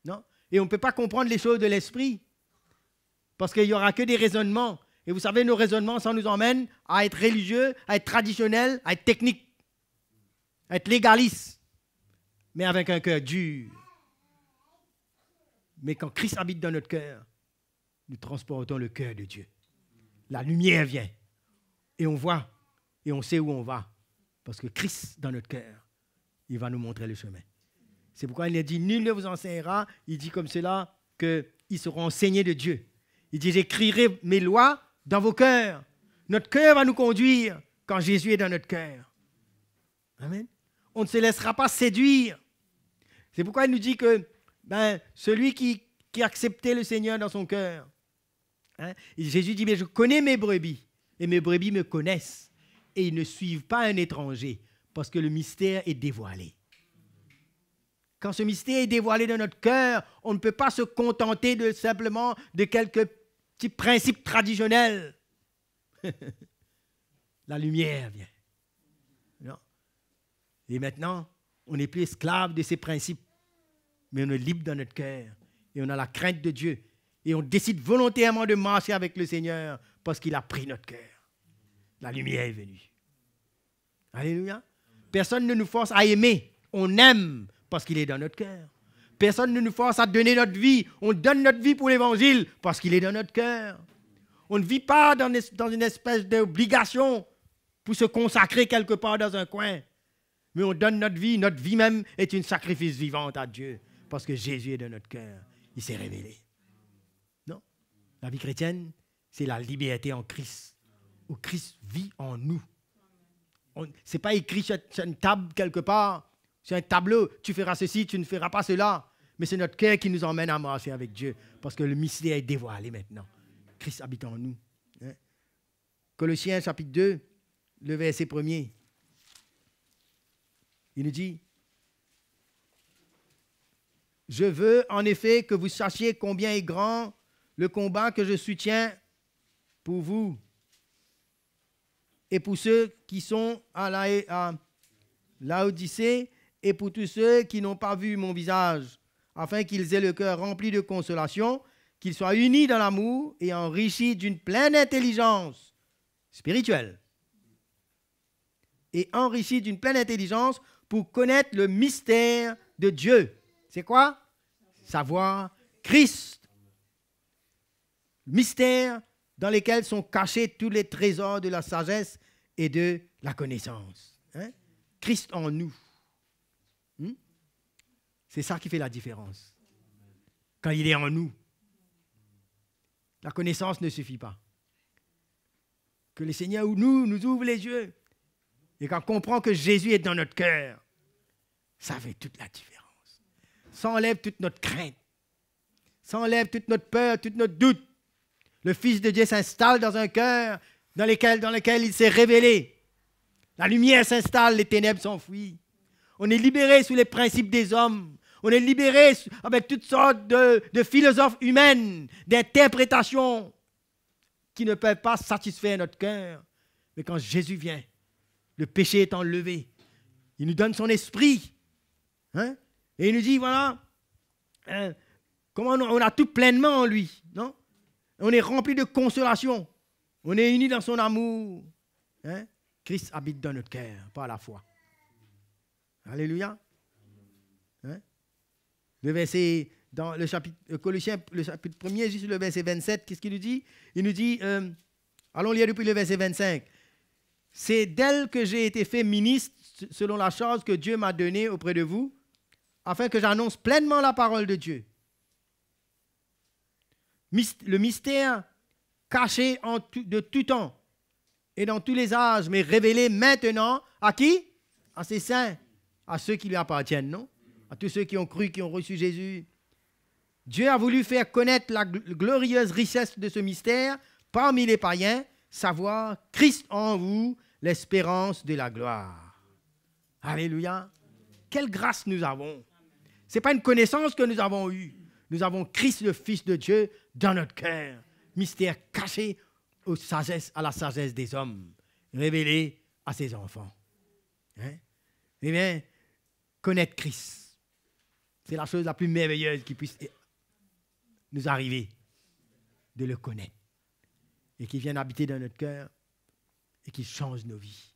Non? Et on ne peut pas comprendre les choses de l'esprit, parce qu'il n'y aura que des raisonnements. Et vous savez, nos raisonnements, ça nous emmène à être religieux, à être traditionnels, à être techniques, à être légalistes, mais avec un cœur dur. Mais quand Christ habite dans notre cœur, nous transportons le cœur de Dieu. La lumière vient. Et on voit, et on sait où on va. Parce que Christ, dans notre cœur, il va nous montrer le chemin. C'est pourquoi il a dit, nul ne vous enseignera. Il dit comme cela qu'ils seront enseignés de Dieu. Il dit, j'écrirai mes lois dans vos cœurs. Notre cœur va nous conduire quand Jésus est dans notre cœur. Amen. On ne se laissera pas séduire. C'est pourquoi il nous dit que celui qui a accepté le Seigneur dans son cœur, hein, Jésus dit, mais je connais mes brebis, et mes brebis me connaissent, et ils ne suivent pas un étranger, parce que le mystère est dévoilé. Quand ce mystère est dévoilé dans notre cœur, on ne peut pas se contenter simplement de quelques petits principes traditionnels. La lumière vient. Non. Et maintenant, on n'est plus esclave de ces principes, mais on est libre dans notre cœur, et on a la crainte de Dieu, et on décide volontairement de marcher avec le Seigneur, parce qu'il a pris notre cœur. La lumière est venue. Alléluia. Personne ne nous force à aimer, on aime, parce qu'il est dans notre cœur. Personne ne nous force à donner notre vie. On donne notre vie pour l'Évangile parce qu'il est dans notre cœur. On ne vit pas dans une espèce d'obligation pour se consacrer quelque part dans un coin. Mais on donne notre vie. Notre vie même est une sacrifice vivante à Dieu parce que Jésus est dans notre cœur. Il s'est révélé. Non? La vie chrétienne, c'est la liberté en Christ, où Christ vit en nous. Ce n'est pas écrit sur une table quelque part. C'est un tableau, tu feras ceci, tu ne feras pas cela. Mais c'est notre cœur qui nous emmène à marcher avec Dieu, parce que le mystère est dévoilé maintenant. Christ habite en nous. Hein? Colossiens chapitre 2, le verset 1er. Il nous dit, « Je veux en effet que vous sachiez combien est grand le combat que je soutiens pour vous et pour ceux qui sont à Laodicée, et pour tous ceux qui n'ont pas vu mon visage, afin qu'ils aient le cœur rempli de consolation, qu'ils soient unis dans l'amour et enrichis d'une pleine intelligence spirituelle. Et enrichis d'une pleine intelligence pour connaître le mystère de Dieu. C'est quoi? Savoir Christ. Mystère dans lequel sont cachés tous les trésors de la sagesse et de la connaissance. Hein? Christ en nous. C'est ça qui fait la différence. Quand il est en nous, la connaissance ne suffit pas. Que le Seigneur nous ouvre les yeux et qu'on comprend que Jésus est dans notre cœur, ça fait toute la différence. Ça enlève toute notre crainte, ça enlève toute notre peur, tout notre doute. Le Fils de Dieu s'installe dans un cœur dans lequel il s'est révélé. La lumière s'installe, les ténèbres s'enfuient. On est libéré sous les principes des hommes. On est libéré avec toutes sortes de philosophes humaines, d'interprétations qui ne peuvent pas satisfaire notre cœur. Mais quand Jésus vient, le péché est enlevé. Il nous donne son esprit. Hein? Et il nous dit, voilà, comment on a tout pleinement en lui. Non? On est rempli de consolation. On est unis dans son amour. Hein? Christ habite dans notre cœur, par la foi. Alléluia. Hein? Le verset, dans le chapitre Colossiens, le chapitre 1er, juste le verset 27, qu'est-ce qu'il nous dit? Il nous dit, allons lire depuis le verset 25. C'est d'elle que j'ai été fait ministre selon la charge que Dieu m'a donnée auprès de vous, afin que j'annonce pleinement la parole de Dieu. Le mystère caché de tout temps et dans tous les âges, mais révélé maintenant à qui? À ses saints, à ceux qui lui appartiennent, non? À tous ceux qui ont cru, qui ont reçu Jésus. Dieu a voulu faire connaître la glorieuse richesse de ce mystère parmi les païens, savoir Christ en vous, l'espérance de la gloire. Alléluia. Quelle grâce nous avons. Ce n'est pas une connaissance que nous avons eue. Nous avons Christ, le Fils de Dieu, dans notre cœur. Mystère caché à la sagesse des hommes, révélé à ses enfants. Hein? Eh bien, connaître Christ. C'est la chose la plus merveilleuse qui puisse nous arriver, de le connaître. Et qui vienne habiter dans notre cœur et qui change nos vies.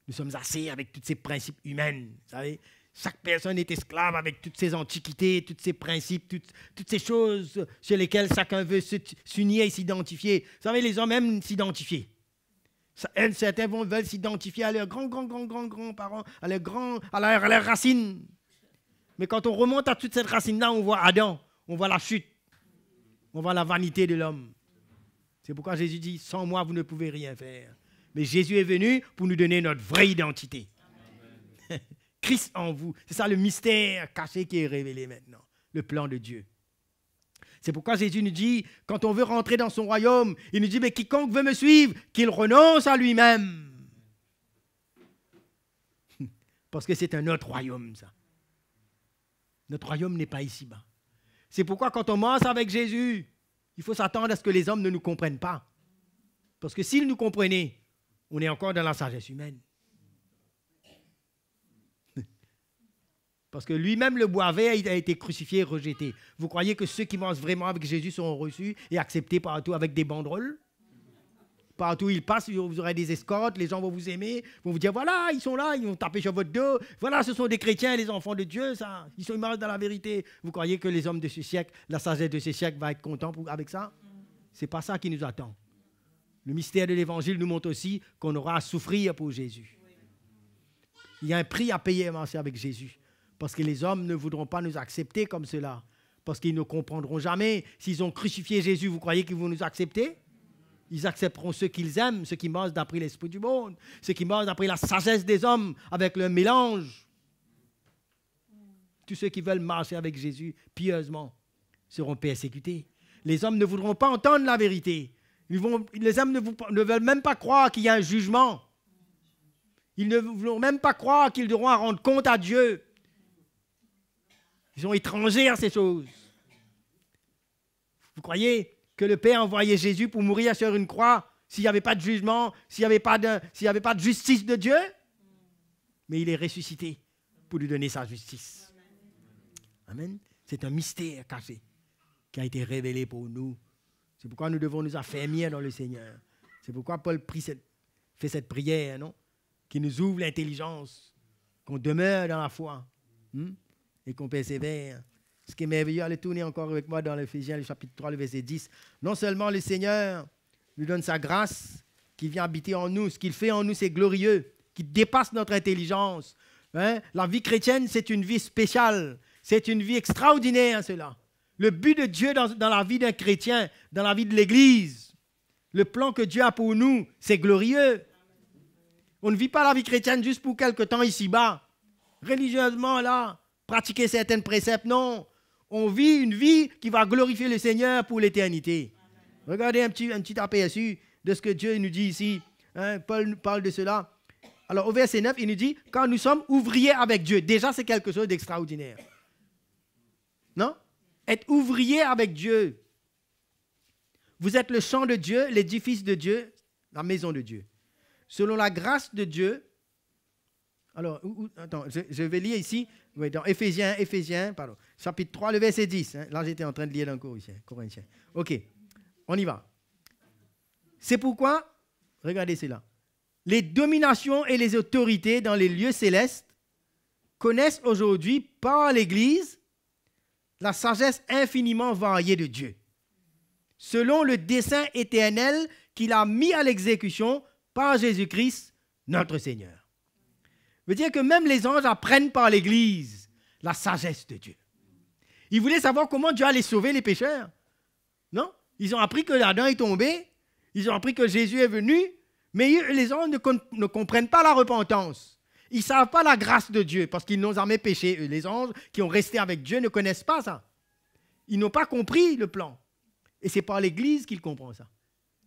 Nous sommes assez avec tous ces principes humains. Vous savez, chaque personne est esclave avec toutes ces antiquités, tous ces principes, toutes ces choses sur lesquelles chacun veut s'unir et s'identifier. Vous savez, les hommes aiment s'identifier. Certains veulent s'identifier à leurs grands-parents, à leurs racines. Mais quand on remonte à toute cette racine-là, on voit Adam, on voit la chute, on voit la vanité de l'homme. C'est pourquoi Jésus dit, sans moi, vous ne pouvez rien faire. Mais Jésus est venu pour nous donner notre vraie identité. Christ en vous. C'est ça le mystère caché qui est révélé maintenant, le plan de Dieu. C'est pourquoi Jésus nous dit, quand on veut rentrer dans son royaume, il nous dit, mais quiconque veut me suivre, qu'il renonce à lui-même. Parce que c'est un autre royaume, ça. Notre royaume n'est pas ici-bas. C'est pourquoi quand on marche avec Jésus, il faut s'attendre à ce que les hommes ne nous comprennent pas. Parce que s'ils nous comprenaient, on est encore dans la sagesse humaine. Parce que lui-même, le boisvert, il a été crucifié et rejeté. Vous croyez que ceux qui marchent vraiment avec Jésus seront reçus et acceptés partout avec des banderoles? Partout où ils passent, vous aurez des escortes, les gens vont vous aimer, vont vous dire, voilà, ils sont là, ils vont taper sur votre dos. Voilà, ce sont des chrétiens, les enfants de Dieu, ça. Ils marchent dans la vérité. Vous croyez que les hommes de ce siècle, la sagesse de ce siècle va être content avec ça? Ce n'est pas ça qui nous attend. Le mystère de l'Évangile nous montre aussi qu'on aura à souffrir pour Jésus. Il y a un prix à payer à marcher avec Jésus. Parce que les hommes ne voudront pas nous accepter comme cela. Parce qu'ils ne comprendront jamais. S'ils ont crucifié Jésus, vous croyez qu'ils vont nous accepter? Ils accepteront ceux qu'ils aiment, ceux qui marchent d'après l'esprit du monde, ceux qui marchent d'après la sagesse des hommes, avec le mélange. Tous ceux qui veulent marcher avec Jésus pieusement seront persécutés. Les hommes ne voudront pas entendre la vérité. Les hommes ne veulent même pas croire qu'il y a un jugement. Ils ne veulent même pas croire qu'ils devront rendre compte à Dieu. Ils sont étrangers à ces choses. Vous croyez que le Père envoyait Jésus pour mourir sur une croix s'il n'y avait pas de jugement, s'il n'y avait pas de justice de Dieu? Mais il est ressuscité pour lui donner sa justice. Amen. C'est un mystère caché qui a été révélé pour nous. C'est pourquoi nous devons nous affermir dans le Seigneur. C'est pourquoi Paul fait cette prière, non? Qui nous ouvre l'intelligence, qu'on demeure dans la foi. Et qu'on persévère. Ce qui est merveilleux, allez tourner encore avec moi dans l'Éphésiens, le chapitre 3, le verset 10. Non seulement le Seigneur nous donne sa grâce qui vient habiter en nous, ce qu'il fait en nous, c'est glorieux, qui dépasse notre intelligence. La vie chrétienne, c'est une vie spéciale, c'est une vie extraordinaire, cela. Le but de Dieu dans la vie d'un chrétien, dans la vie de l'Église, le plan que Dieu a pour nous, c'est glorieux. On ne vit pas la vie chrétienne juste pour quelque temps ici-bas. Religieusement, là, pratiquer certains préceptes, non. On vit une vie qui va glorifier le Seigneur pour l'éternité. Regardez un petit aperçu de ce que Dieu nous dit ici. Paul nous parle de cela. Alors au verset 9, il nous dit, quand nous sommes ouvriers avec Dieu, déjà c'est quelque chose d'extraordinaire. Non? Être ouvrier avec Dieu. Vous êtes le champ de Dieu, l'édifice de Dieu, la maison de Dieu. Selon la grâce de Dieu, alors, attends, je vais lire ici, dans Éphésiens, chapitre 3, le verset 10. Là, j'étais en train de lire dans Corinthiens. OK, on y va. C'est pourquoi, regardez cela, les dominations et les autorités dans les lieux célestes connaissent aujourd'hui par l'Église la sagesse infiniment variée de Dieu, selon le dessein éternel qu'il a mis à l'exécution par Jésus-Christ, notre Seigneur. Veut dire que même les anges apprennent par l'Église la sagesse de Dieu. Ils voulaient savoir comment Dieu allait sauver les pécheurs. Non? Ils ont appris que Adam est tombé, ils ont appris que Jésus est venu, mais les anges ne comprennent pas la repentance. Ils ne savent pas la grâce de Dieu parce qu'ils n'ont jamais péché. Les anges qui ont resté avec Dieu ne connaissent pas ça. Ils n'ont pas compris le plan. Et c'est par l'Église qu'ils comprennent ça.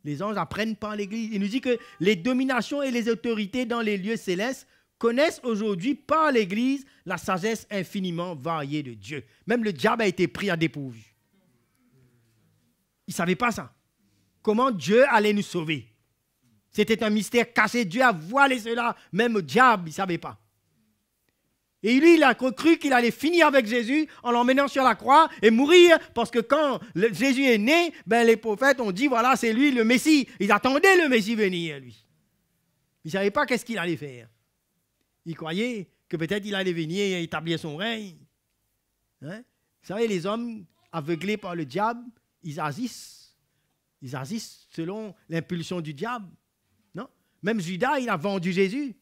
Les anges apprennent par l'Église. Il nous dit que les dominations et les autorités dans les lieux célestes connaissent aujourd'hui par l'Église la sagesse infiniment variée de Dieu. Même le diable a été pris à dépourvu. Il ne savait pas ça. Comment Dieu allait nous sauver. C'était un mystère caché. Dieu a voilé cela. Même le diable, il ne savait pas. Et lui, il a cru qu'il allait finir avec Jésus en l'emmenant sur la croix et mourir, parce que quand Jésus est né, les prophètes ont dit, voilà, c'est lui le Messie. Ils attendaient le Messie venir, lui. Ils ne savaient pas qu'est-ce qu'il allait faire. Ils croyaient que peut-être il allait venir et établir son règne. Vous savez, les hommes aveuglés par le diable, ils agissent. Ils agissent selon l'impulsion du diable. Non? Même Judas, il a vendu Jésus.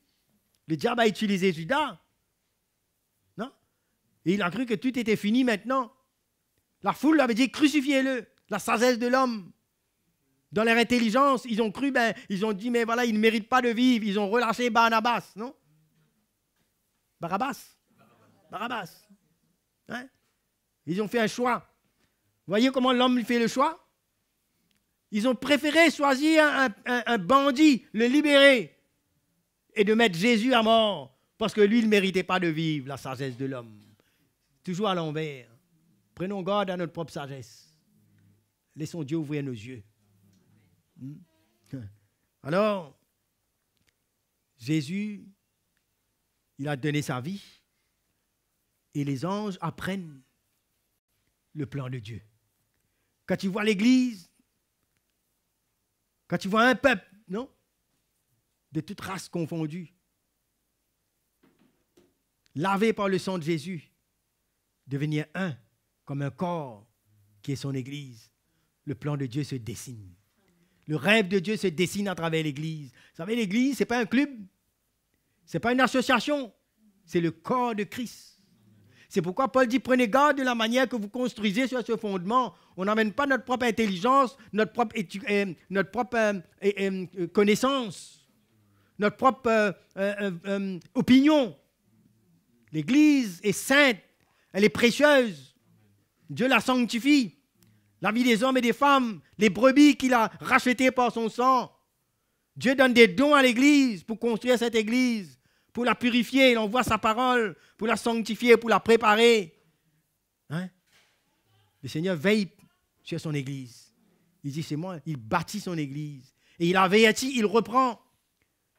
Le diable a utilisé Judas. Non? Et il a cru que tout était fini maintenant. La foule avait dit crucifiez-le. La sagesse de l'homme. Dans leur intelligence, ils ont cru, ils ont dit, mais voilà, il ne mérite pas de vivre. Ils ont relâché Barnabas, non? Barabbas. Hein? Ils ont fait un choix. Voyez comment l'homme fait le choix? Ils ont préféré choisir un bandit, le libérer, et de mettre Jésus à mort, parce que lui, il ne méritait pas de vivre, la sagesse de l'homme. Toujours à l'envers. Prenons garde à notre propre sagesse. Laissons Dieu ouvrir nos yeux. Alors, Jésus, il a donné sa vie, et les anges apprennent le plan de Dieu. Quand tu vois l'Église, quand tu vois un peuple, non, de toute race confondue, lavé par le sang de Jésus, devenir un, comme un corps qui est son Église, le plan de Dieu se dessine. Le rêve de Dieu se dessine à travers l'Église. Vous savez, l'Église, ce n'est pas un club, ce n'est pas une association, c'est le corps de Christ. C'est pourquoi Paul dit, prenez garde de la manière que vous construisez sur ce fondement. On n'amène pas notre propre intelligence, notre propre connaissance, notre propre opinion. L'Église est sainte, elle est précieuse. Dieu la sanctifie. La vie des hommes et des femmes, les brebis qu'il a rachetées par son sang. Dieu donne des dons à l'Église pour construire cette Église, pour la purifier. Il envoie sa parole pour la sanctifier, pour la préparer. Hein? Le Seigneur veille sur son Église. Il dit, c'est moi. Il bâtit son Église. Et il avertit, il reprend.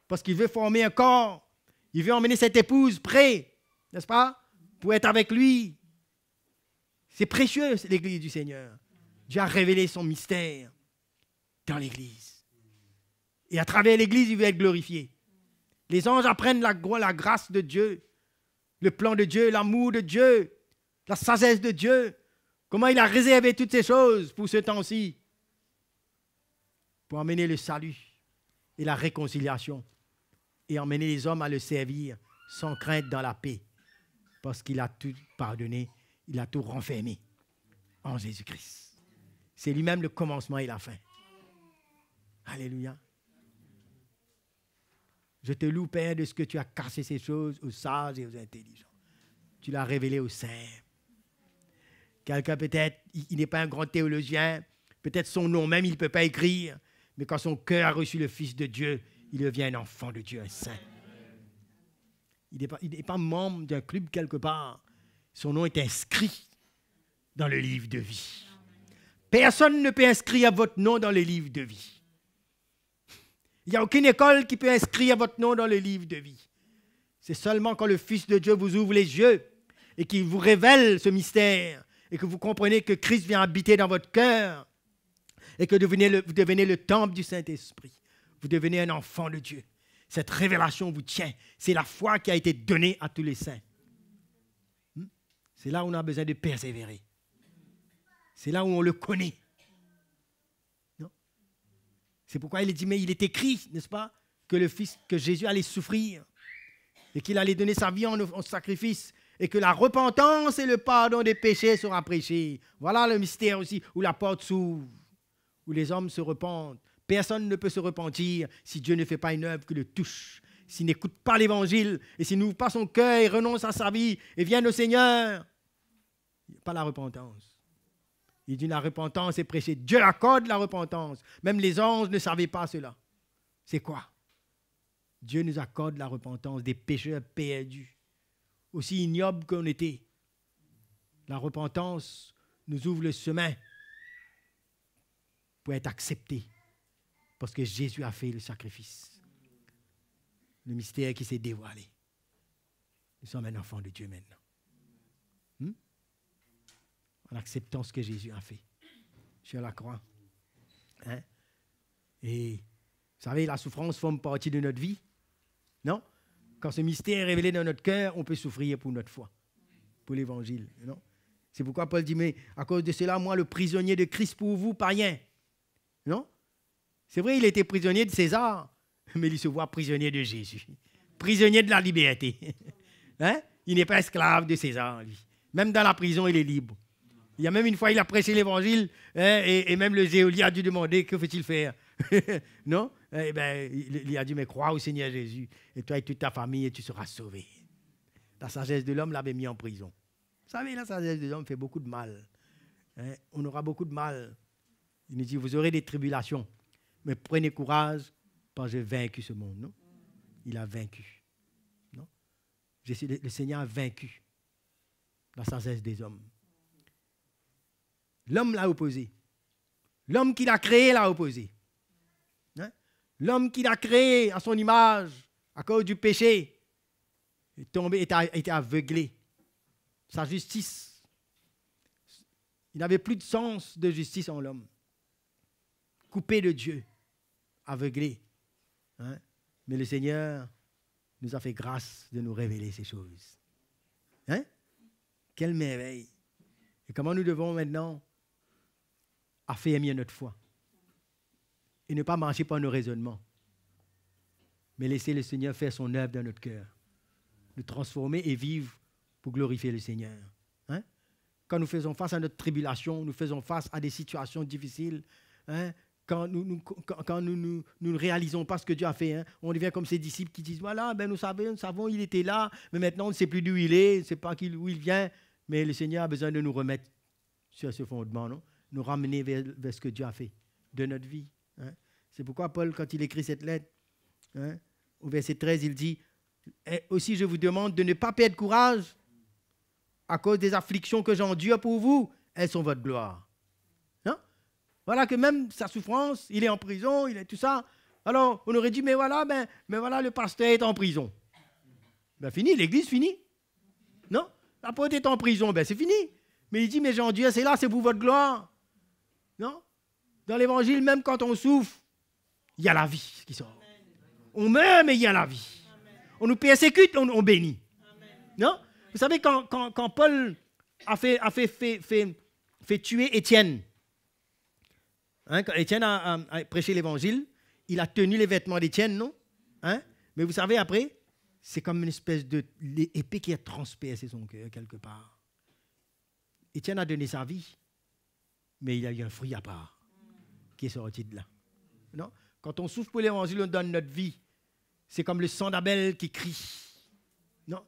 Parce qu'il veut former un corps. Il veut emmener cette épouse près, n'est-ce pas, pour être avec lui. C'est précieux, l'Église du Seigneur. Dieu a révélé son mystère dans l'Église. Et à travers l'Église, il veut être glorifié. Les anges apprennent la grâce de Dieu, le plan de Dieu, l'amour de Dieu, la sagesse de Dieu. Comment il a réservé toutes ces choses pour ce temps-ci, pour emmener le salut et la réconciliation et emmener les hommes à le servir sans crainte dans la paix, parce qu'il a tout pardonné, il a tout renfermé en Jésus-Christ. C'est lui-même le commencement et la fin. Alléluia. Je te loue, Père, de ce que tu as cassé ces choses aux sages et aux intelligents. Tu l'as révélé aux saints. Quelqu'un peut-être, il n'est pas un grand théologien, peut-être son nom même, il ne peut pas écrire, mais quand son cœur a reçu le Fils de Dieu, il devient un enfant de Dieu, un saint. Il n'est pas membre d'un club quelque part. Son nom est inscrit dans le livre de vie. Personne ne peut inscrire votre nom dans le livre de vie. Il n'y a aucune école qui peut inscrire votre nom dans le livre de vie. C'est seulement quand le Fils de Dieu vous ouvre les yeux et qu'il vous révèle ce mystère et que vous comprenez que Christ vient habiter dans votre cœur et que vous devenez le temple du Saint-Esprit. Vous devenez un enfant de Dieu. Cette révélation vous tient. C'est la foi qui a été donnée à tous les saints. C'est là où on a besoin de persévérer. C'est là où on le connaît. Non? C'est pourquoi il dit, mais il est écrit, n'est-ce pas, que Jésus allait souffrir et qu'il allait donner sa vie en sacrifice et que la repentance et le pardon des péchés sera prêchés. Voilà le mystère aussi, où la porte s'ouvre, où les hommes se repentent. Personne ne peut se repentir si Dieu ne fait pas une œuvre qui le touche, s'il n'écoute pas l'évangile et s'il n'ouvre pas son cœur et renonce à sa vie et vient au Seigneur. Il n'y a pas la repentance. Il dit la repentance est prêchée. Dieu accorde la repentance. Même les anges ne savaient pas cela. C'est quoi? Dieu nous accorde la repentance des pécheurs perdus. Aussi ignobles qu'on était. La repentance nous ouvre le chemin pour être acceptés. Parce que Jésus a fait le sacrifice. Le mystère qui s'est dévoilé. Nous sommes un enfant de Dieu maintenant. En acceptant ce que Jésus a fait sur la croix. Hein? Et vous savez, la souffrance forme partie de notre vie. Non? Quand ce mystère est révélé dans notre cœur, on peut souffrir pour notre foi, pour l'évangile. Non? C'est pourquoi Paul dit, mais à cause de cela, moi, le prisonnier de Christ pour vous, païen. Non? C'est vrai, il était prisonnier de César, mais il se voit prisonnier de Jésus, prisonnier de la liberté. Hein? Il n'est pas esclave de César, lui. Même dans la prison, il est libre. Il y a même une fois, il a prêché l'évangile, hein, et même le geôlier a dû demander que faut-il faire. Non? Eh ben, il a dit, mais crois au Seigneur Jésus, et toi et toute ta famille, et tu seras sauvé. La sagesse de l'homme l'avait mis en prison. Vous savez, la sagesse de l'homme fait beaucoup de mal. Hein? On aura beaucoup de mal. Il nous dit, vous aurez des tribulations, mais prenez courage, parce que j'ai vaincu ce monde. Non? Il a vaincu. Non? Le Seigneur a vaincu la sagesse des hommes. L'homme l'a opposé. L'homme qui l'a créé l'a opposé. Hein? L'homme qui l'a créé à son image, à cause du péché, est tombé, était aveuglé. Sa justice, il n'avait plus de sens de justice en l'homme. Coupé de Dieu, aveuglé. Hein? Mais le Seigneur nous a fait grâce de nous révéler ces choses. Hein? Quelle merveille! Et comment nous devons maintenant affermir notre foi et ne pas marcher par nos raisonnements, mais laisser le Seigneur faire son œuvre dans notre cœur, nous transformer et vivre pour glorifier le Seigneur. Hein? Quand nous faisons face à notre tribulation, nous faisons face à des situations difficiles, hein? Quand nous ne réalisons pas ce que Dieu a fait, hein? On devient comme ces disciples qui disent, voilà, ben nous savons, il était là, mais maintenant on ne sait plus d'où il est, on ne sait pas d'où il vient, mais le Seigneur a besoin de nous remettre sur ce fondement, non? Nous ramener vers ce que Dieu a fait de notre vie. Hein? C'est pourquoi Paul, quand il écrit cette lettre, hein, au verset 13, il dit, aussi je vous demande de ne pas perdre courage à cause des afflictions que j'endure pour vous, elles sont votre gloire. Non? Voilà que même sa souffrance, il est en prison, il est tout ça. Alors, on aurait dit, mais voilà, le pasteur est en prison. Ben fini, l'église finit. Non? L'apôtre est en prison, ben c'est fini. Mais il dit, mais j'endure, c'est là, c'est pour votre gloire. Non? Dans l'évangile, même quand on souffre, il y a la vie qui sort. On meurt, mais il y a la vie. On nous persécute, on bénit. Non? Vous savez, quand Paul a fait tuer Étienne, hein, quand Étienne a prêché l'évangile, il a tenu les vêtements d'Étienne, non? Hein? Mais vous savez, après, c'est comme une espèce d'épée qui a transpercé son cœur quelque part. Étienne a donné sa vie, mais il y a eu un fruit à part qui est sorti de là. Non? Quand on souffre pour l'évangile, on donne notre vie. C'est comme le sang d'Abel qui crie. Non?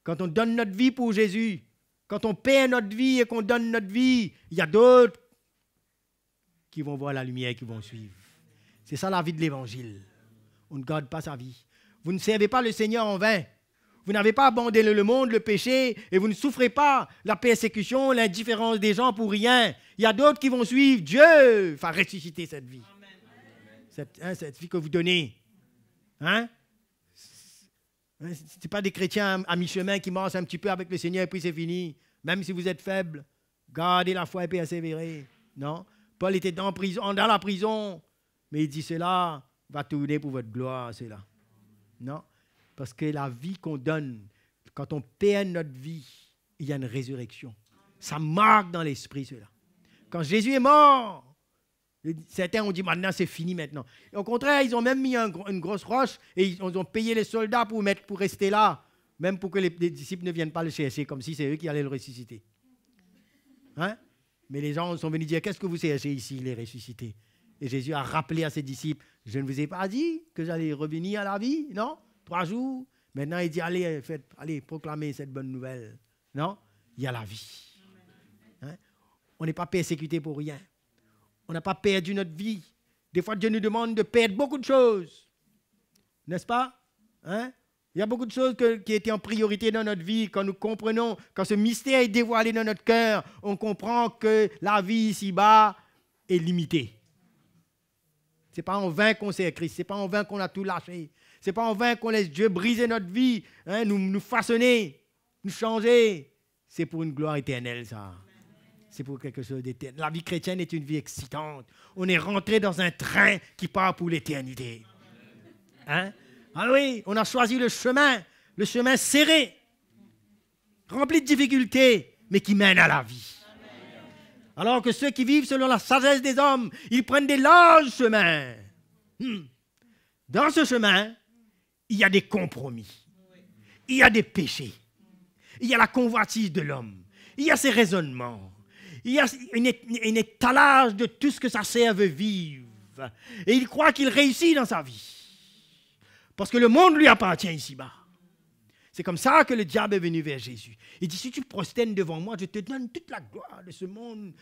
Quand on donne notre vie pour Jésus, quand on paie notre vie et qu'on donne notre vie, il y a d'autres qui vont voir la lumière, qui vont suivre. C'est ça la vie de l'évangile. On ne garde pas sa vie. Vous ne servez pas le Seigneur en vain. Vous n'avez pas abandonné le monde, le péché, et vous ne souffrez pas la persécution, l'indifférence des gens pour rien. Il y a d'autres qui vont suivre. Dieu va ressusciter cette vie. Cette vie que vous donnez. Hein? Ce n'est pas des chrétiens à mi-chemin qui marchent un petit peu avec le Seigneur et puis c'est fini. Même si vous êtes faible, gardez la foi et persévérez. Non? Paul était dans la prison, mais il dit cela va tourner pour votre gloire, cela. Non? Parce que la vie qu'on donne, quand on perd notre vie, il y a une résurrection. Ça marque dans l'esprit cela. Quand Jésus est mort, certains ont dit maintenant c'est fini maintenant. Et au contraire, ils ont même mis une grosse roche et ils ont payé les soldats pour rester là, même pour que les disciples ne viennent pas le chercher, comme si c'est eux qui allaient le ressusciter. Hein? Mais les gens sont venus dire, qu'est-ce que vous cherchez ici, il est ressuscité. Et Jésus a rappelé à ses disciples, je ne vous ai pas dit que j'allais revenir à la vie, non? 3 jours. Maintenant, il dit, allez, proclamez cette bonne nouvelle. Non? Il y a la vie. Hein? On n'est pas persécuté pour rien. On n'a pas perdu notre vie. Des fois, Dieu nous demande de perdre beaucoup de choses. N'est-ce pas? Hein? Il y a beaucoup de choses qui étaient en priorité dans notre vie. Quand nous comprenons, quand ce mystère est dévoilé dans notre cœur, on comprend que la vie ici-bas est limitée. Ce n'est pas en vain qu'on sert Christ. Ce n'est pas en vain qu'on a tout lâché. Ce n'est pas en vain qu'on laisse Dieu briser notre vie, hein, nous façonner, nous changer. C'est pour une gloire éternelle, ça. C'est pour quelque chose d'éternel. La vie chrétienne est une vie excitante. On est rentré dans un train qui part pour l'éternité. Hein? Ah oui, on a choisi le chemin serré, rempli de difficultés, mais qui mène à la vie. Alors que ceux qui vivent selon la sagesse des hommes, ils prennent des larges chemins. Dans ce chemin, il y a des compromis. Il y a des péchés. Il y a la convoitise de l'homme. Il y a ses raisonnements. Il y a un étalage de tout ce que sa chair veut vivre. Et il croit qu'il réussit dans sa vie. Parce que le monde lui appartient ici-bas. C'est comme ça que le diable est venu vers Jésus. Il dit, si tu prosternes devant moi, je te donne toute la gloire de ce monde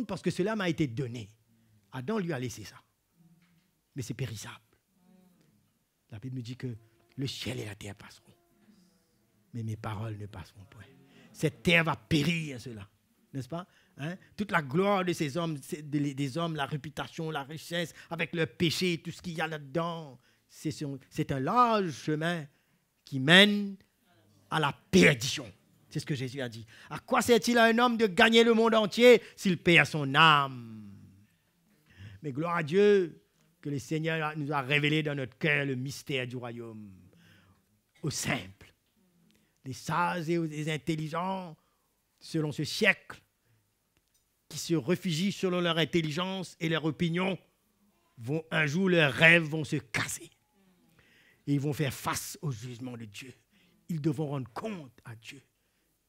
parce que cela m'a été donné. Adam lui a laissé ça. Mais c'est périssable. La Bible me dit que le ciel et la terre passeront. Mais mes paroles ne passeront point. Cette terre va périr, cela. N'est-ce pas? Hein? Toute la gloire de ces hommes, des hommes, la réputation, la richesse, avec le péché, tout ce qu'il y a là-dedans, c'est un large chemin qui mène à la perdition. C'est ce que Jésus a dit. À quoi sert-il à un homme de gagner le monde entier s'il perd son âme? Mais gloire à Dieu que le Seigneur nous a révélé dans notre cœur le mystère du royaume. Au simple. Les sages et les intelligents, selon ce siècle, qui se réfugient selon leur intelligence et leur opinion, un jour leurs rêves vont se casser. Et ils vont faire face au jugement de Dieu. Ils devront rendre compte à Dieu.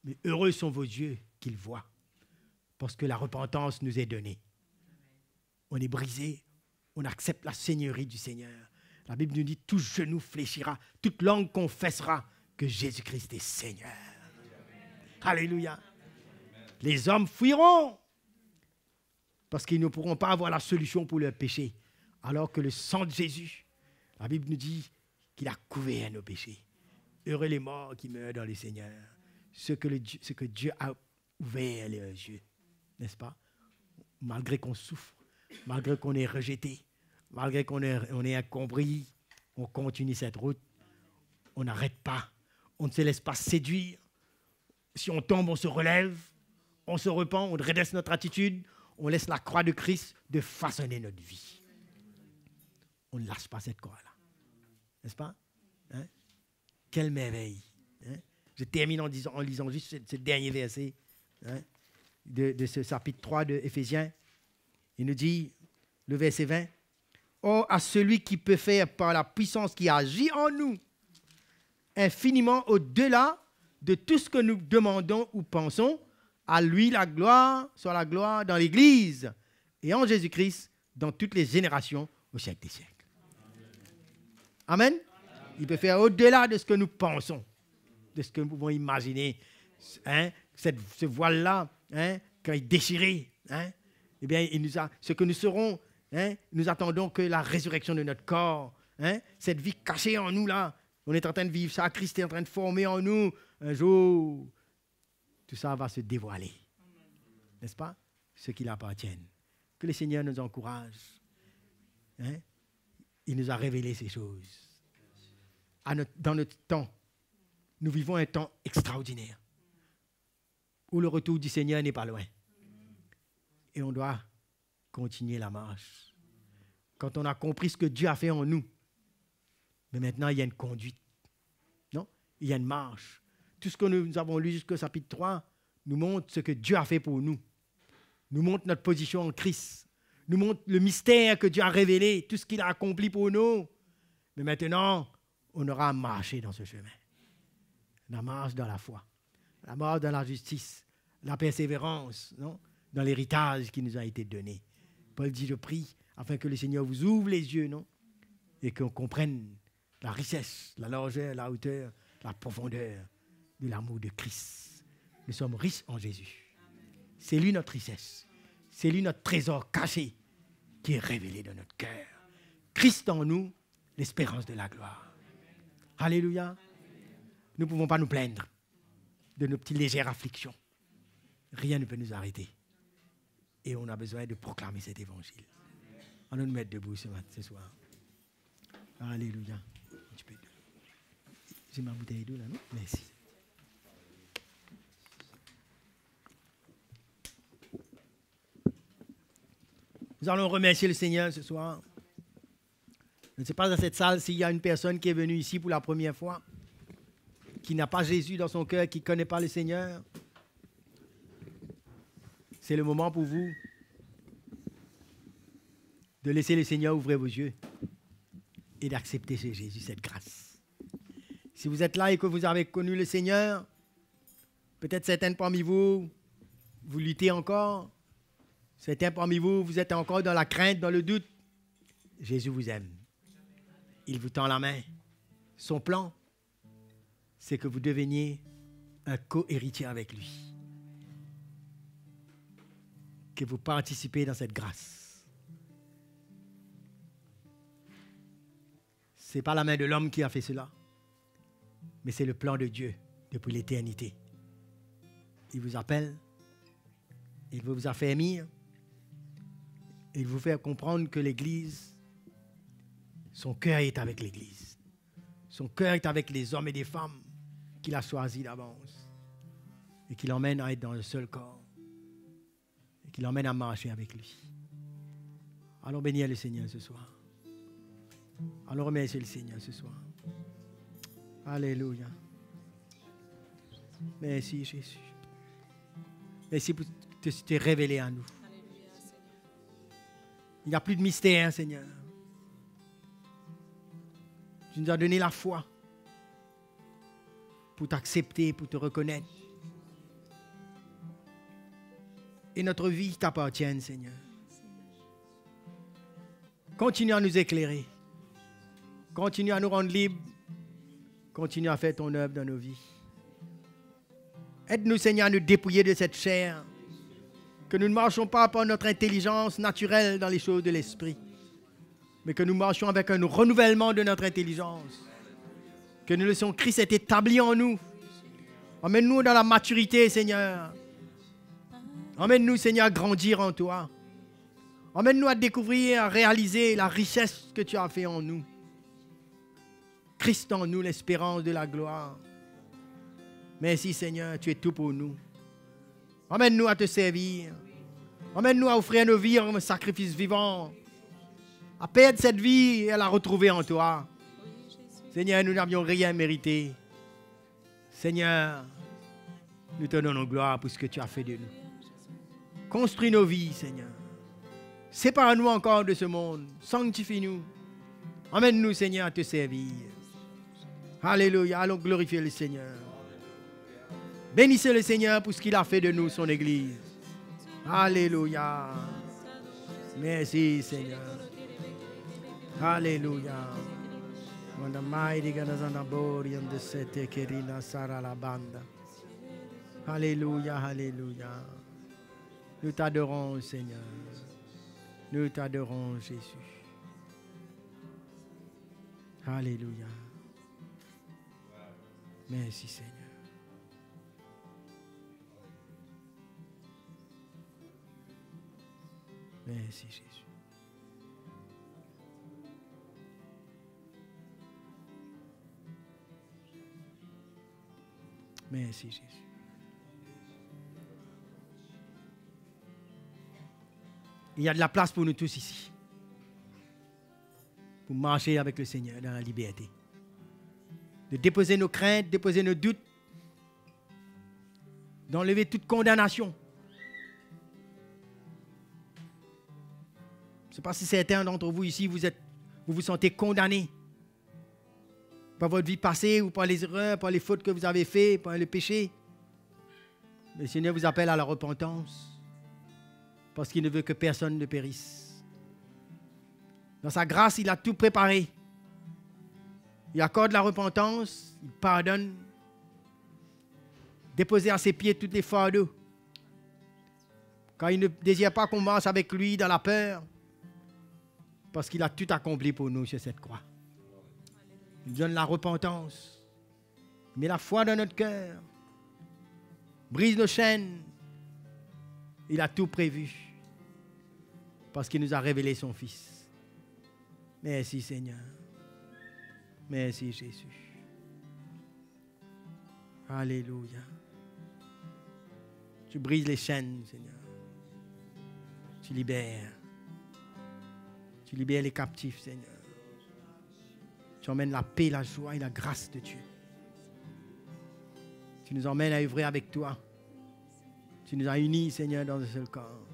Mais heureux sont vos yeux qu'ils voient, parce que la repentance nous est donnée. On est brisé, on accepte la seigneurie du Seigneur. La Bible nous dit, tout genou fléchira, toute langue confessera que Jésus-Christ est Seigneur. Alléluia. Les hommes fuiront, parce qu'ils ne pourront pas avoir la solution pour leur péché, alors que le sang de Jésus, la Bible nous dit qu'il a couvert nos péchés. Heureux les morts qui meurent dans le Seigneur, ce que Dieu a ouvert leurs yeux, n'est-ce pas? Malgré qu'on souffre, malgré qu'on est rejeté, malgré qu'on est incompris, on continue cette route, on n'arrête pas, on ne se laisse pas séduire. Si on tombe, on se relève, on se repent, on redresse notre attitude, on laisse la croix de Christ de façonner notre vie. On ne lâche pas cette croix-là, n'est-ce pas? Hein? Quelle merveille! Hein? Je termine en lisant juste ce dernier verset, hein, de ce chapitre 3 de Éphésiens. Il nous dit, le verset 20, « Or, à celui qui peut faire par la puissance qui agit en nous, infiniment au-delà de tout ce que nous demandons ou pensons, à lui la gloire, soit la gloire dans l'Église et en Jésus-Christ, dans toutes les générations, au siècle des siècles. » Amen. Il peut faire au-delà de ce que nous pensons, de ce que nous pouvons imaginer. Hein, ce voile-là, hein, quand il est déchiré, hein, eh bien, ce que nous serons, hein, nous attendons que la résurrection de notre corps, hein, cette vie cachée en nous là, on est en train de vivre ça, Christ est en train de former en nous. Un jour, tout ça va se dévoiler. N'est-ce pas? Ceux qui l'appartiennent. Que le Seigneur nous encourage. Hein? Il nous a révélé ces choses. Dans notre temps, nous vivons un temps extraordinaire où le retour du Seigneur n'est pas loin. Et on doit continuer la marche. Quand on a compris ce que Dieu a fait en nous, mais maintenant il y a une conduite. Non? Il y a une marche. Tout ce que nous avons lu jusqu'au chapitre 3 nous montre ce que Dieu a fait pour nous. Nous montre notre position en Christ. Nous montre le mystère que Dieu a révélé, tout ce qu'il a accompli pour nous. Mais maintenant, on aura à marcher dans ce chemin. La marche dans la foi, la marche dans la justice, la persévérance, non? Dans l'héritage qui nous a été donné. Paul dit, je prie, afin que le Seigneur vous ouvre les yeux, non? Et qu'on comprenne la richesse, la largeur, la hauteur, la profondeur de l'amour de Christ. Nous sommes riches en Jésus. C'est lui notre richesse. C'est lui notre trésor caché qui est révélé dans notre cœur. Christ en nous, l'espérance de la gloire. Alléluia. Nous ne pouvons pas nous plaindre de nos petites légères afflictions. Rien ne peut nous arrêter. Et on a besoin de proclamer cet évangile. On va nous mettre debout ce soir. Alléluia. J'ai ma bouteille d'eau là, non? Merci. Nous allons remercier le Seigneur ce soir. Je ne sais pas dans cette salle s'il y a une personne qui est venue ici pour la première fois, qui n'a pas Jésus dans son cœur, qui ne connaît pas le Seigneur. C'est le moment pour vous de laisser le Seigneur ouvrir vos yeux et d'accepter ce Jésus, cette grâce. Si vous êtes là et que vous avez connu le Seigneur, peut-être certains parmi vous, vous luttez encore. Certains parmi vous, vous êtes encore dans la crainte, dans le doute. Jésus vous aime. Il vous tend la main. Son plan, c'est que vous deveniez un co-héritier avec lui. Que vous participez dans cette grâce. Ce n'est pas la main de l'homme qui a fait cela, mais c'est le plan de Dieu depuis l'éternité. Il vous appelle, il veut vous affermir, il vous fait comprendre que l'Église, son cœur est avec l'Église. Son cœur est avec les hommes et les femmes qu'il a choisis d'avance et qui l'emmène à être dans le seul corps et qui l'emmène à marcher avec lui. Allons bénir le Seigneur ce soir. Allons remercier le Seigneur ce soir. Alléluia. Merci Jésus. Merci pour te révéler à nous. Il n'y a plus de mystère, Seigneur. Tu nous as donné la foi pour t'accepter, pour te reconnaître. Et notre vie t'appartient, Seigneur. Continue à nous éclairer. Continue à nous rendre libres. Continue à faire ton œuvre dans nos vies. Aide-nous, Seigneur, à nous dépouiller de cette chair. Que nous ne marchons pas par notre intelligence naturelle dans les choses de l'esprit, mais que nous marchions avec un renouvellement de notre intelligence. Que nous laissions Christ être établi en nous. Emmène-nous dans la maturité, Seigneur. Emmène-nous, Seigneur, à grandir en toi. Emmène-nous à découvrir, à réaliser la richesse que tu as fait en nous. Christ en nous, l'espérance de la gloire. Merci, Seigneur, tu es tout pour nous. Emmène-nous à te servir. Emmène-nous à offrir nos vies en sacrifice vivant. À perdre cette vie et à la retrouver en toi. Seigneur, nous n'avions rien mérité. Seigneur, nous te donnons gloire pour ce que tu as fait de nous. Construis nos vies, Seigneur. Sépare-nous encore de ce monde. Sanctifie-nous. Emmène-nous, Seigneur, à te servir. Alléluia. Allons glorifier le Seigneur. Bénissez le Seigneur pour ce qu'il a fait de nous, son Église. Alléluia. Merci, Seigneur. Alléluia. Alléluia, alléluia. Nous t'adorons, Seigneur. Nous t'adorons, Jésus. Alléluia. Merci, Seigneur. Merci, Jésus. Merci, Jésus. Il y a de la place pour nous tous ici. Pour marcher avec le Seigneur dans la liberté. De déposer nos craintes, déposer nos doutes. D'enlever toute condamnation. Je ne sais pas si certains d'entre vous ici, vous vous sentez condamnés par votre vie passée ou par les erreurs, par les fautes que vous avez faites, par le péché. Le Seigneur vous appelle à la repentance parce qu'il ne veut que personne ne périsse. Dans sa grâce, il a tout préparé. Il accorde la repentance, il pardonne. Déposez à ses pieds toutes les fardeaux. Car il ne désire pas qu'on marche avec lui dans la peur. Parce qu'il a tout accompli pour nous sur cette croix. Il donne la repentance. Il met la foi dans notre cœur. Brise nos chaînes. Il a tout prévu. Parce qu'il nous a révélé son Fils. Merci Seigneur. Merci Jésus. Alléluia. Tu brises les chaînes, Seigneur. Tu libères. Tu libères les captifs, Seigneur. Tu emmènes la paix, la joie et la grâce de Dieu. Tu nous emmènes à œuvrer avec toi. Tu nous as unis, Seigneur, dans un seul corps.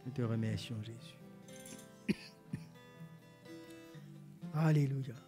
Nous te remercions, Jésus. Alléluia.